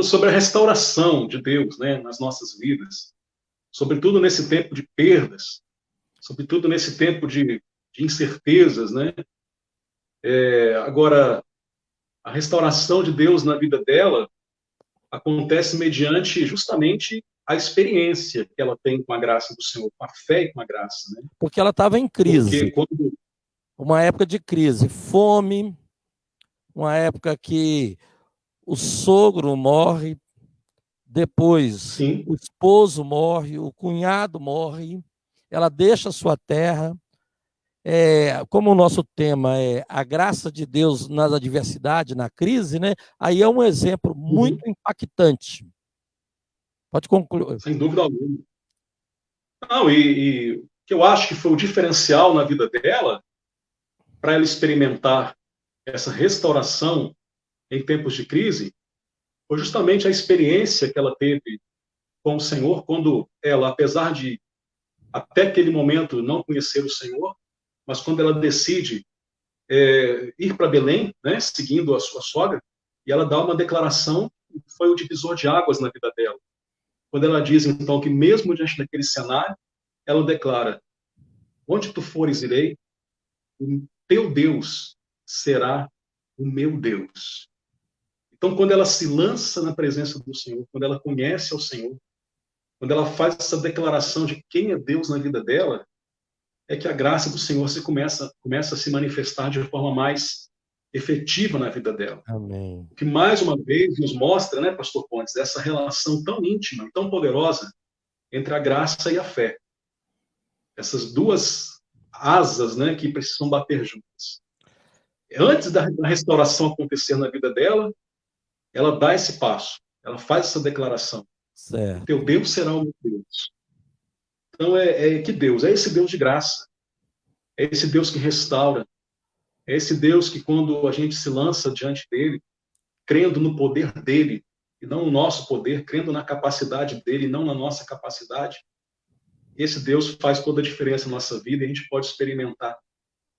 sobre a restauração de Deus, né, nas nossas vidas, sobretudo nesse tempo de perdas, sobretudo nesse tempo de incertezas, né? Agora, a restauração de Deus na vida dela acontece mediante justamente a experiência que ela tem com a graça do Senhor, com a fé e com a graça, né? porque ela estava em crise, Porque quando uma época de crise, fome, uma época que o sogro morre, depois sim, o esposo morre, o cunhado morre, ela deixa a sua terra. Como o nosso tema é a graça de Deus na adversidade, na crise, né? Aí é um exemplo muito impactante. Pode concluir. sem dúvida alguma. Não, e o que eu acho que foi o diferencial na vida dela, para ela experimentar essa restauração em tempos de crise, foi justamente a experiência que ela teve com o Senhor, quando ela, apesar de até aquele momento não conhecer o Senhor, mas quando ela decide ir para Belém, né, seguindo a sua sogra, e ela dá uma declaração que foi o divisor de águas na vida dela. Quando ela diz, então, que mesmo diante daquele cenário, ela declara: onde tu fores, irei, o teu Deus será o meu Deus. Então, quando ela se lança na presença do Senhor, quando ela conhece ao Senhor, quando ela faz essa declaração de quem é Deus na vida dela, é que a graça do Senhor começa a se manifestar de forma mais efetiva na vida dela. Amém. O que mais uma vez nos mostra, né, pastor Pontes, essa relação tão íntima, tão poderosa entre a graça e a fé. Essas duas asas, né, que precisam bater juntas. Antes da restauração acontecer na vida dela, ela dá esse passo, ela faz essa declaração. Certo. O teu Deus será o meu Deus. Então, que Deus? É esse Deus de graça. É esse Deus que restaura. É esse Deus que, quando a gente se lança diante dele, crendo no poder dele, e não no nosso poder, crendo na capacidade dele, e não na nossa capacidade, esse Deus faz toda a diferença na nossa vida e a gente pode experimentar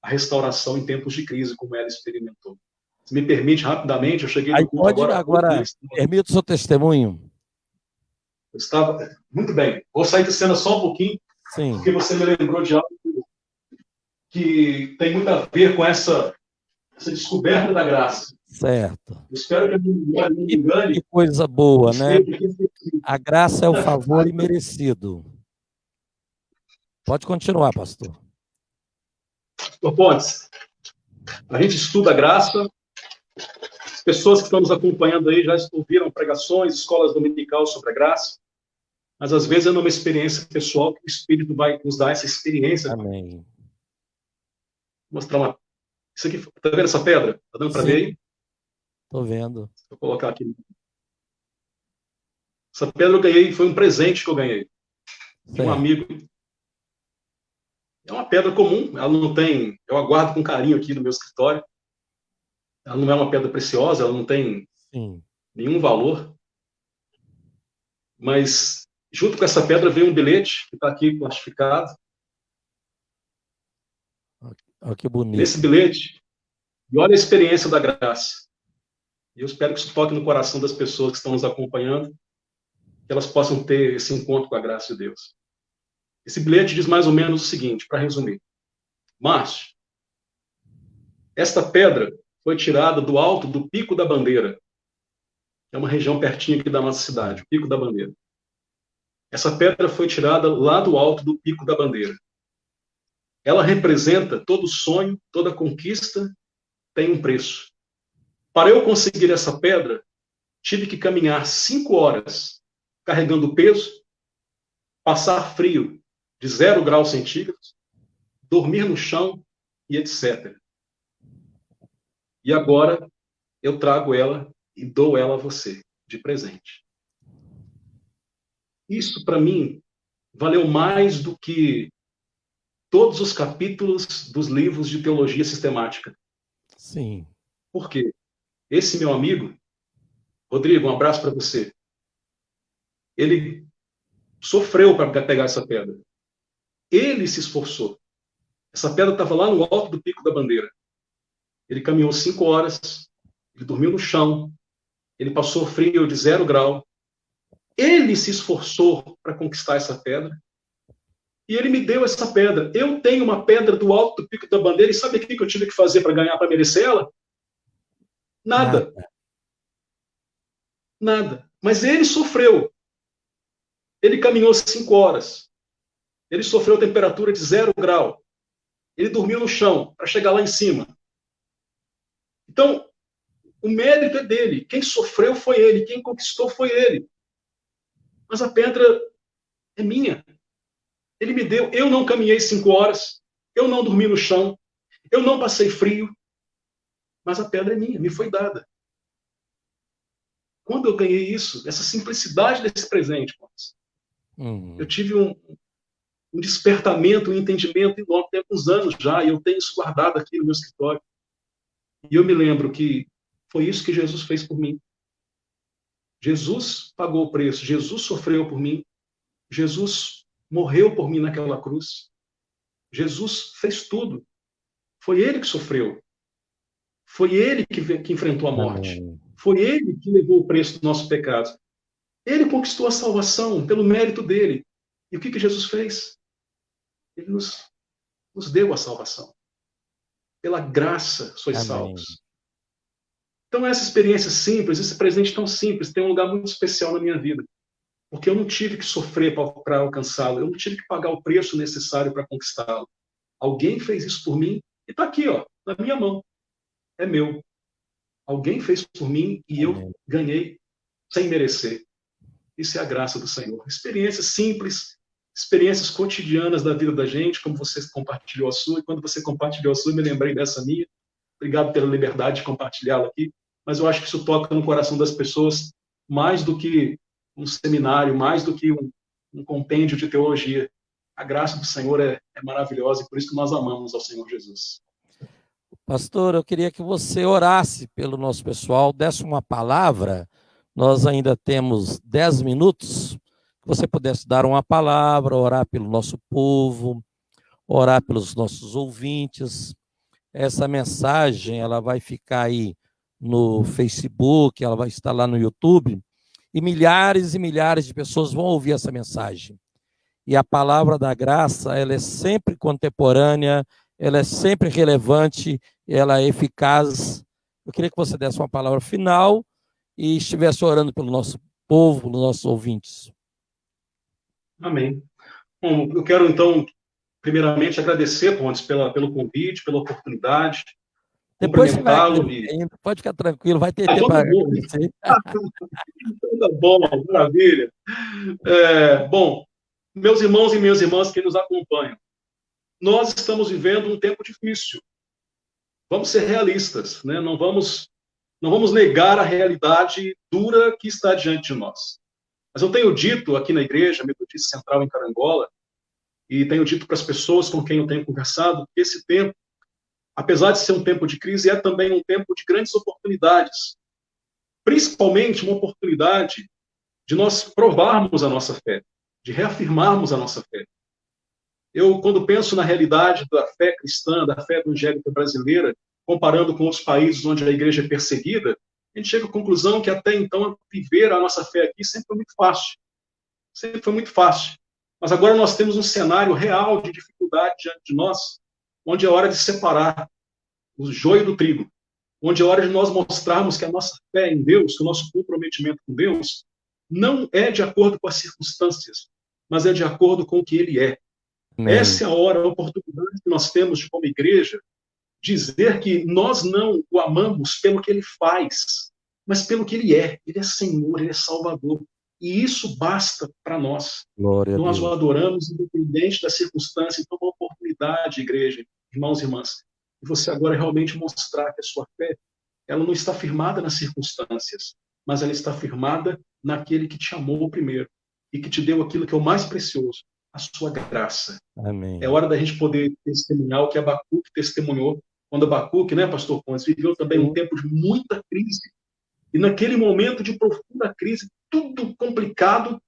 a restauração em tempos de crise, como ela experimentou. Se me permite, rapidamente, eu cheguei Aí no culto pode agora, permite o seu testemunho. Eu estava... Muito bem. Vou sair de cena só um pouquinho, Sim. porque você me lembrou de algo que tem muito a ver com essa descoberta da graça. Certo. Eu espero que eu não me engane. Que coisa boa, né? A graça é o favor imerecido. Pode continuar, pastor. Pastor Pontes, a gente estuda a graça. As pessoas que estão nos acompanhando aí já ouviram pregações, escolas dominical sobre a graça. Mas às vezes é numa experiência pessoal que o Espírito vai nos dar essa experiência. Amém. Vou mostrar uma... Isso aqui, tá vendo essa pedra? Tá dando para ver aí? Tô vendo. Vou colocar aqui. Essa pedra eu ganhei, foi um presente que eu ganhei de um amigo. É uma pedra comum, ela não tem... Eu aguardo com carinho aqui no meu escritório. Ela não é uma pedra preciosa, ela não tem nenhum valor. Mas, junto com essa pedra, veio um bilhete que está aqui plastificado. Olha que bonito. Nesse bilhete, e olha a experiência da graça. E eu espero que isso toque no coração das pessoas que estão nos acompanhando, que elas possam ter esse encontro com a graça de Deus. Esse bilhete diz mais ou menos o seguinte, para resumir. Márcio, esta pedra foi tirada do alto do Pico da Bandeira. É uma região pertinho aqui da nossa cidade, o Pico da Bandeira. Essa pedra foi tirada lá do alto do Pico da Bandeira. Ela representa todo sonho, toda conquista tem um preço. Para eu conseguir essa pedra, tive que caminhar 5 horas carregando peso, passar frio de 0 graus centígrados, dormir no chão e etc. E agora eu trago ela e dou ela a você de presente. Isso, para mim, valeu mais do que todos os capítulos dos livros de teologia sistemática. Sim. Por quê? Esse meu amigo, Rodrigo, um abraço para você. Ele sofreu para pegar essa pedra. Ele se esforçou. Essa pedra estava lá no alto do Pico da Bandeira. Ele caminhou 5 horas, ele dormiu no chão, ele passou frio de 0 grau. Ele se esforçou para conquistar essa pedra. E ele me deu essa pedra. Eu tenho uma pedra do alto do Pico da Bandeira e sabe o que eu tive que fazer para ganhar, para merecer ela? Nada. Nada. Mas ele sofreu. Ele caminhou 5 horas. Ele sofreu temperatura de 0 grau. Ele dormiu no chão para chegar lá em cima. Então, o mérito é dele. Quem sofreu foi ele. Quem conquistou foi ele. Mas a pedra é minha. Ele me deu. Eu não caminhei 5 horas. Eu não dormi no chão. Eu não passei frio. Mas a pedra é minha. Me foi dada. Quando eu ganhei isso, essa simplicidade desse presente, eu tive um despertamento, um entendimento enorme, tem alguns anos já, e eu tenho isso guardado aqui no meu escritório. E eu me lembro que foi isso que Jesus fez por mim. Jesus pagou o preço, Jesus sofreu por mim, Jesus morreu por mim naquela cruz, Jesus fez tudo. Foi ele que sofreu. Foi ele que enfrentou a morte. Foi ele que levou o preço do nosso pecado. Ele conquistou a salvação pelo mérito dele. E o que Jesus fez? Ele nos deu a salvação. Pela graça sois salvos. Então, essa experiência simples, esse presente tão simples, tem um lugar muito especial na minha vida. Porque eu não tive que sofrer para alcançá-lo. Eu não tive que pagar o preço necessário para conquistá-lo. Alguém fez isso por mim e está aqui, ó, na minha mão. é meu. Alguém fez por mim e eu Amém. ganhei sem merecer. Isso é a graça do Senhor. Experiências simples, experiências cotidianas da vida da gente, como você compartilhou a sua, e quando você compartilhou a sua, eu me lembrei dessa minha. Obrigado pela liberdade de compartilhá-la aqui, mas eu acho que isso toca no coração das pessoas mais do que um seminário, mais do que um compêndio de teologia. A graça do Senhor é maravilhosa e por isso que nós amamos ao Senhor Jesus. Pastor, eu queria que você orasse pelo nosso pessoal, desse uma palavra. Nós ainda temos 10 minutos. Que você pudesse dar uma palavra, orar pelo nosso povo, orar pelos nossos ouvintes. Essa mensagem, ela vai ficar aí no Facebook, ela vai estar lá no YouTube, e milhares de pessoas vão ouvir essa mensagem. E a palavra da graça, ela é sempre contemporânea, ela é sempre relevante, ela é eficaz. Eu queria que você desse uma palavra final e estivesse orando pelo nosso povo, pelos nossos ouvintes. Amém. Bom, eu quero, então, primeiramente, agradecer, Pontes, pelo convite, pela oportunidade, Depois você vai cumprimentá-lo. agradecer, pode ficar tranquilo, vai ter tempo Então para tá bom. agradecer. Então tá bom, maravilha. Bom, meus irmãos e minhas irmãs que nos acompanham, nós estamos vivendo um tempo difícil. Vamos ser realistas, né? Não vamos negar a realidade dura que está diante de nós. Mas eu tenho dito aqui na igreja, Metodista Central em Carangola, e tenho dito para as pessoas com quem eu tenho conversado, que esse tempo, apesar de ser um tempo de crise, é também um tempo de grandes oportunidades. Principalmente uma oportunidade de nós provarmos a nossa fé, de reafirmarmos a nossa fé. Eu, quando penso na realidade da fé cristã, da fé evangélica brasileira, comparando com outros países onde a igreja é perseguida, a gente chega à conclusão que até então viver a nossa fé aqui sempre foi muito fácil. Sempre foi muito fácil. Mas agora nós temos um cenário real de dificuldade diante de nós, onde é hora de separar o joio do trigo, onde é hora de nós mostrarmos que a nossa fé em Deus, que o nosso comprometimento com Deus, não é de acordo com as circunstâncias, mas é de acordo com o que Ele é. Amém. Essa é a hora, a oportunidade que nós temos de, como igreja, dizer que nós não o amamos pelo que Ele faz, mas pelo que Ele é. Ele é Senhor, Ele é Salvador. E isso basta para nós. Glória Nós a o Deus. adoramos independente da circunstância. Então, uma oportunidade, igreja, irmãos e irmãs, de você agora realmente mostrar que a sua fé, ela não está firmada nas circunstâncias, mas ela está firmada naquele que te amou primeiro e que te deu aquilo que é o mais precioso, a sua graça. Amém. É hora da gente poder testemunhar o que Abacuque testemunhou, quando Abacuque, né, pastor Pontes, viveu também um tempo de muita crise. E naquele momento de profunda crise, tudo complicado,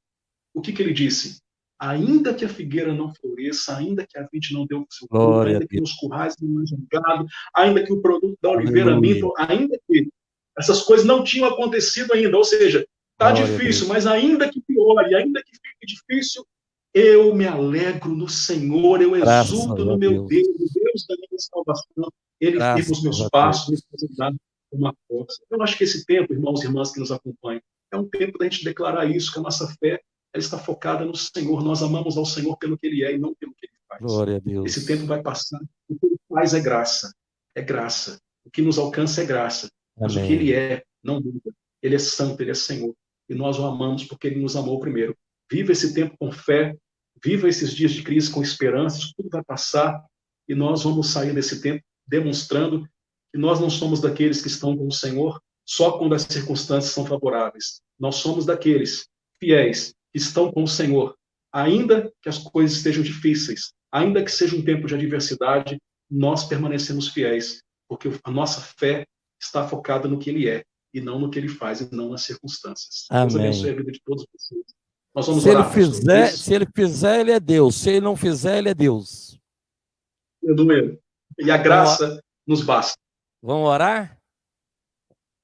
o que ele disse? Ainda que a figueira não floresça, ainda que a vide não dê o seu fruto, ainda que nos currais não haja gado, ainda que o produto da oliveira minta, ainda que essas coisas não tinham acontecido ainda, ou seja, está difícil, mas ainda que piore, ainda que fique difícil, eu me alegro no Senhor, eu exulto no meu Deus, o Deus da minha salvação, Ele firma os meus passos, me faz andar com uma força. Eu acho que esse tempo, irmãos e irmãs que nos acompanham, é um tempo da gente declarar isso, que a nossa fé ela está focada no Senhor, nós amamos ao Senhor pelo que Ele é e não pelo que Ele faz. Glória a Deus. Esse tempo vai passar, o que Ele faz é graça, o que nos alcança é graça, mas o que Ele é não muda, Ele é santo, Ele é Senhor, e nós o amamos porque Ele nos amou primeiro. Viva esse tempo com fé, viva esses dias de crise com esperança, tudo vai passar e nós vamos sair desse tempo demonstrando que nós não somos daqueles que estão com o Senhor só quando as circunstâncias são favoráveis. Nós somos daqueles fiéis que estão com o Senhor, ainda que as coisas estejam difíceis, ainda que seja um tempo de adversidade, nós permanecemos fiéis, porque a nossa fé está focada no que Ele é e não no que Ele faz e não nas circunstâncias. Amém. Deus abençoe a vida de todos vocês. Nós vamos se orar, ele fizer, Ele é Deus. Se Ele não fizer, Ele é Deus. E a graça nos basta. Vamos orar?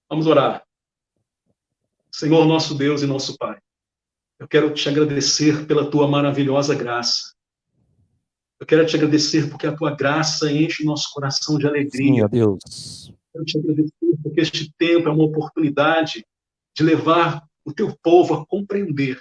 Vamos orar. Senhor, nosso Deus e nosso Pai, eu quero te agradecer pela tua maravilhosa graça. Eu quero te agradecer porque a tua graça enche o nosso coração de alegria. Sim, ó Deus. Eu quero te agradecer porque este tempo é uma oportunidade de levar o teu povo a compreender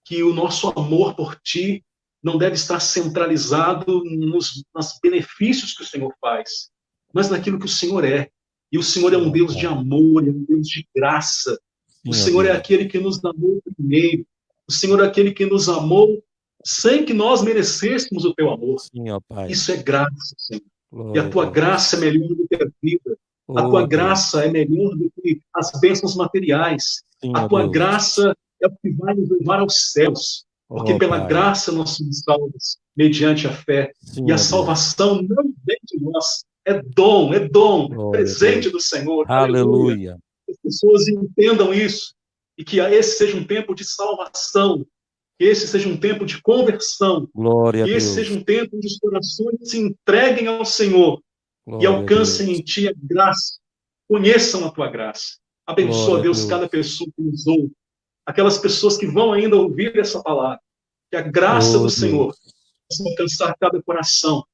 que o nosso amor por ti não deve estar centralizado nos benefícios que o Senhor faz, mas naquilo que o Senhor é. E o Senhor é um Deus de amor, é um Deus de graça. O Senhor é aquele que nos amou primeiro. O Senhor é aquele que nos amou sem que nós merecêssemos o teu amor. Sim, ó Pai. Isso é graça, Senhor. E Glória a tua a Deus. graça é melhor do que a vida. A Oh, tua Deus. graça é melhor do que as bênçãos materiais. Sim, A ó tua Deus. graça é o que vai nos levar aos céus. Porque Oh, pela Pai. graça nós somos salvos, mediante a fé. Sim, E ó a Deus. salvação não vem de nós. É dom, Glória a presente Deus. do Senhor. Aleluia. Que as pessoas entendam isso. E que esse seja um tempo de salvação. Que esse seja um tempo de conversão. Glória a Que esse Deus. seja um tempo onde os corações se entreguem ao Senhor e Glória a alcancem Deus. em ti a graça. Conheçam a tua graça. Abençoa, Glória a Deus, Deus. cada pessoa que nos ouve. Aquelas pessoas que vão ainda ouvir essa palavra. Que a graça Oh, do Senhor Deus. possa alcançar cada coração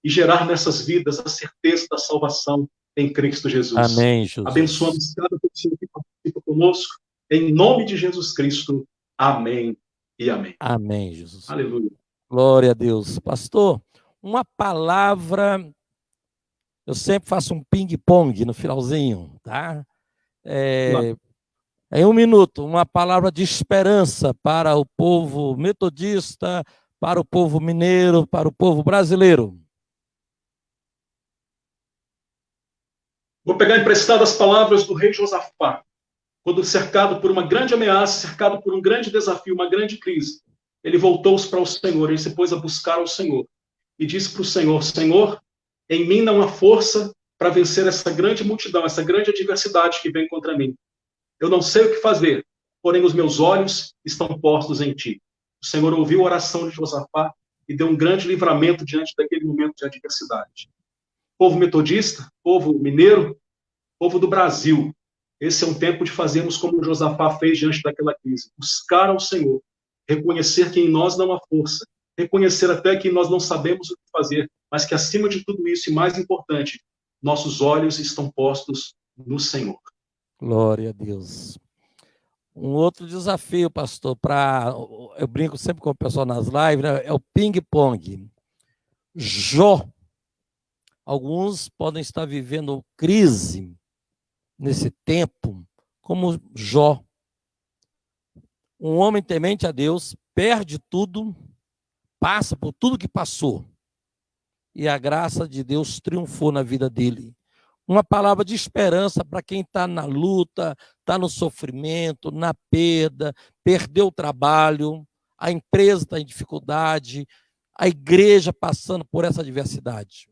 e gerar nessas vidas a certeza da salvação em Cristo Jesus. Amém, Jesus. Abençoamos cada pessoa que participa conosco. Em nome de Jesus Cristo. Amém e amém. Amém, Jesus. Aleluia. Glória a Deus. Pastor, uma palavra, eu sempre faço um ping-pong no finalzinho, tá? Em um minuto, uma palavra de esperança para o povo metodista, para o povo mineiro, para o povo brasileiro. Vou pegar emprestadas as palavras do rei Josafá, quando cercado por uma grande ameaça, cercado por um grande desafio, uma grande crise. Ele voltou-se para o Senhor, ele se pôs a buscar ao Senhor e disse para o Senhor: Senhor, em mim não há força para vencer essa grande multidão, essa grande adversidade que vem contra mim. Eu não sei o que fazer, porém os meus olhos estão postos em ti. O Senhor ouviu a oração de Josafá e deu um grande livramento diante daquele momento de adversidade. Povo metodista, povo mineiro, povo do Brasil, esse é um tempo de fazermos como Josafá fez diante daquela crise, buscar ao Senhor, reconhecer que em nós não há força, reconhecer até que nós não sabemos o que fazer, mas que acima de tudo isso, e mais importante, nossos olhos estão postos no Senhor. Glória a Deus. Um outro desafio, pastor, eu brinco sempre com o pessoal nas lives, né, é o ping-pong. Jó. Alguns podem estar vivendo crise nesse tempo, como Jó. Um homem temente a Deus, perde tudo, passa por tudo que passou. E a graça de Deus triunfou na vida dele. Uma palavra de esperança para quem está na luta, está no sofrimento, na perda, perdeu o trabalho, a empresa está em dificuldade, a igreja passando por essa adversidade.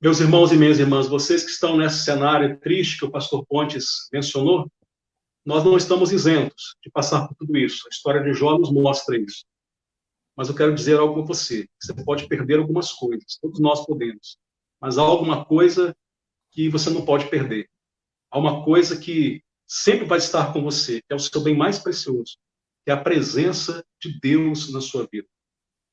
Meus irmãos e minhas irmãs, vocês que estão nesse cenário triste que o pastor Pontes mencionou, nós não estamos isentos de passar por tudo isso. A história de Jó nos mostra isso. Mas eu quero dizer algo a você. Você pode perder algumas coisas, todos nós podemos. Mas há alguma coisa que você não pode perder. Há uma coisa que sempre vai estar com você, que é o seu bem mais precioso, que é a presença de Deus na sua vida.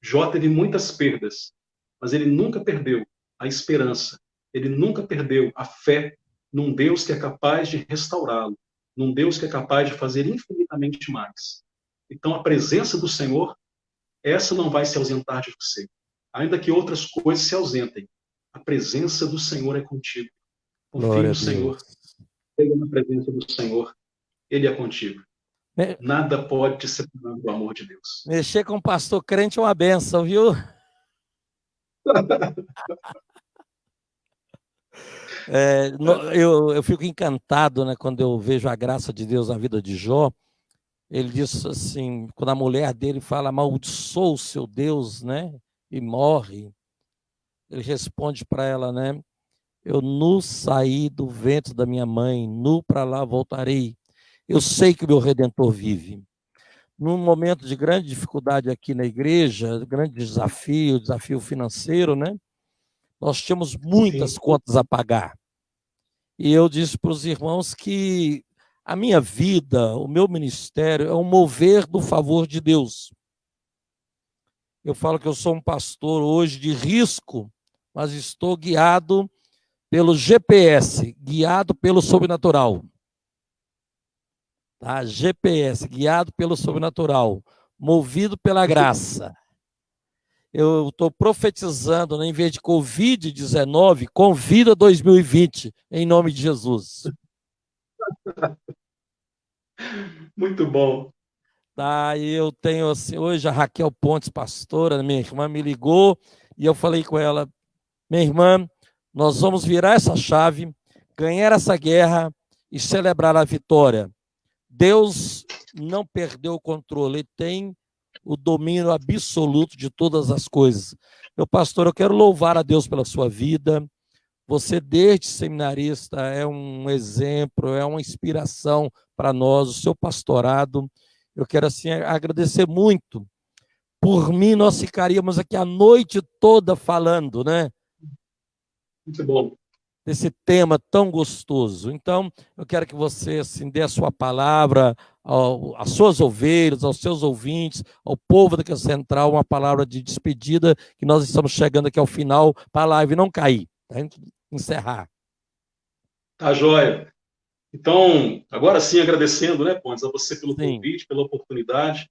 Jó teve muitas perdas, mas ele nunca perdeu a esperança. Ele nunca perdeu a fé num Deus que é capaz de restaurá-lo, num Deus que é capaz de fazer infinitamente mais. Então, a presença do Senhor, essa não vai se ausentar de você. Ainda que outras coisas se ausentem, a presença do Senhor é contigo. Confie no Senhor. Pega na presença do Senhor. Ele é contigo. Nada pode te separar do amor de Deus. Mexer com o pastor crente é uma benção, viu? Eu fico encantado, né, quando eu vejo a graça de Deus na vida de Jó. Ele diz assim, quando a mulher dele fala, amaldiçoa o seu Deus, né, e morre, ele responde para ela, né, eu nu saí do ventre da minha mãe, nu para lá voltarei. Eu sei que o meu Redentor vive. Num momento de grande dificuldade aqui na igreja, grande desafio financeiro, né, nós tínhamos muitas contas a pagar. E eu disse para os irmãos que a minha vida, o meu ministério, é um mover do favor de Deus. Eu falo que eu sou um pastor hoje de risco, mas estou guiado pelo GPS, guiado pelo sobrenatural. Tá? GPS, guiado pelo sobrenatural, movido pela graça. eu estou profetizando, né, em vez de Covid-19, convida 2020, em nome de Jesus. Muito bom. Tá, e eu tenho assim, hoje a Raquel Pontes, pastora, minha irmã, me ligou e eu falei com ela: minha irmã, nós vamos virar essa chave, ganhar essa guerra e celebrar a vitória. Deus não perdeu o controle, ele tem o domínio absoluto de todas as coisas. Meu pastor, eu quero louvar a Deus pela sua vida. Você, desde seminarista, é um exemplo, é uma inspiração para nós, o seu pastorado. Eu quero, assim, agradecer muito. Por mim, nós ficaríamos aqui a noite toda falando, né? Muito bom. Desse tema tão gostoso. Então, eu quero que você, assim, dê a sua palavra às suas ovelhas, aos seus ouvintes, ao povo da Central, uma palavra de despedida, que nós estamos chegando aqui ao final, para a live não cair, tá? Encerrar. Tá joia. Então, agora sim, agradecendo, né, Pontes, a você pelo Sim. convite, pela oportunidade.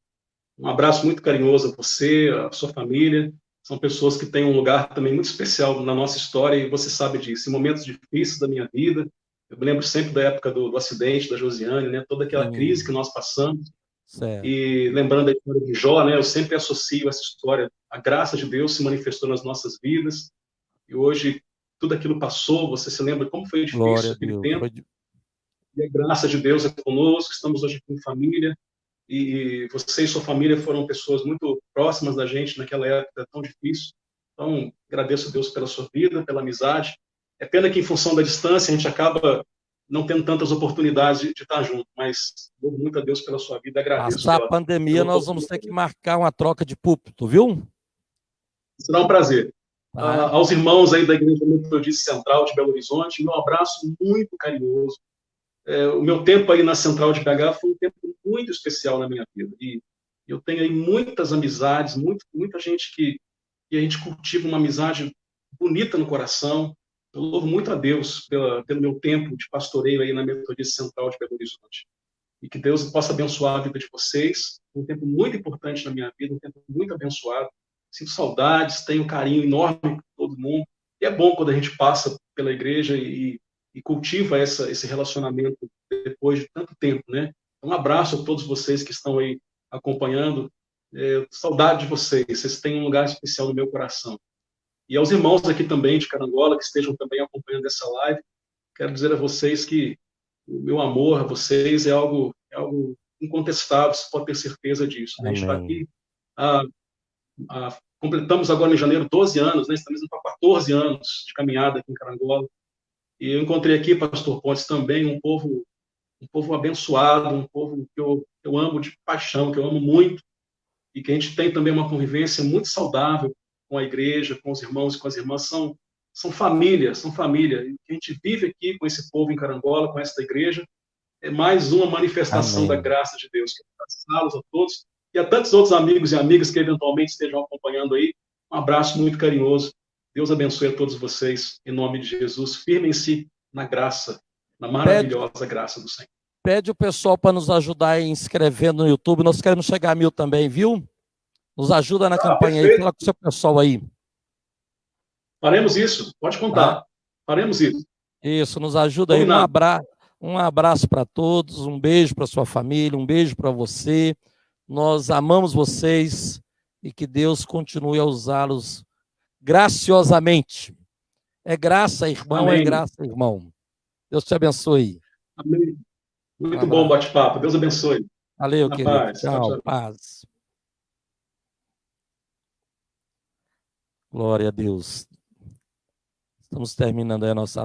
Um abraço muito carinhoso a você, a sua família. São pessoas que têm um lugar também muito especial na nossa história e você sabe disso. Em momentos difíceis da minha vida, eu me lembro sempre da época do acidente da Josiane, né, toda aquela crise que nós passamos. Certo. E lembrando da história de Jó, né, eu sempre associo essa história, a graça de Deus se manifestou nas nossas vidas. E hoje tudo aquilo passou, você se lembra como foi Glória difícil a aquele Deus. tempo. E a graça de Deus é conosco, estamos hoje com família, e você e sua família foram pessoas muito próximas da gente naquela época tão difícil. Então, agradeço a Deus pela sua vida, pela amizade. É pena que, em função da distância, a gente acaba não tendo tantas oportunidades de estar junto, mas louvo muito a Deus pela sua vida, agradeço Passar a pandemia, pela nós vamos ter que oportunidade. marcar uma troca de púlpito, viu? Será um prazer. Tá? Aos irmãos aí da Igreja Metodista Central de Belo Horizonte, meu abraço muito carinhoso. O meu tempo aí na Central de BH foi um tempo muito especial na minha vida. E eu tenho aí muitas amizades, muita gente que a gente cultiva uma amizade bonita no coração. Eu louvo muito a Deus pelo meu tempo de pastoreio aí na Metodista Central de Belo Horizonte. E que Deus possa abençoar a vida de vocês. Um tempo muito importante na minha vida, um tempo muito abençoado. Sinto saudades, tenho um carinho enorme por todo mundo. E é bom quando a gente passa pela igreja e cultiva esse relacionamento depois de tanto tempo, né? Um abraço a todos vocês que estão aí acompanhando. Saudade de vocês. Vocês têm um lugar especial no meu coração. E aos irmãos aqui também de Carangola que estejam também acompanhando essa live, quero dizer a vocês que o meu amor a vocês é algo incontestável, você pode ter certeza disso. Né? A gente está Amém. aqui, completamos agora em janeiro 12 anos, né? Estamos indo para 14 anos de caminhada aqui em Carangola. E eu encontrei aqui, Pastor Pontes, também um povo abençoado, um povo que eu amo de paixão, que eu amo muito, e que a gente tem também uma convivência muito saudável com a igreja, com os irmãos e com as irmãs. São família, são família. E o que a gente vive aqui com esse povo em Carangola, com esta igreja, é mais uma manifestação da Amém. graça de Deus. Quero abraçá-los a todos e a tantos outros amigos e amigas que eventualmente estejam acompanhando aí. Um abraço muito carinhoso. Deus abençoe a todos vocês, em nome de Jesus. Firmem-se na graça, na maravilhosa graça do Senhor. Pede o pessoal para nos ajudar a inscrever no YouTube. Nós queremos chegar a 1000 também, viu? Nos ajuda na campanha aí. Perfeito. Fala com o seu pessoal aí. Faremos isso. Pode contar. Tá? Faremos isso. Isso, nos ajuda aí. Combinado. Um abraço para todos. Um beijo para sua família. Um beijo para você. Nós amamos vocês e que Deus continue a usá-los graciosamente. É graça, irmão. Amém. É graça, irmão. Deus te abençoe. Amém. Muito Um bom bate-papo. Deus abençoe. Valeu, Na querido. paz. Tchau, Tchau, tchau. paz. Glória a Deus. Estamos terminando aí a nossa live.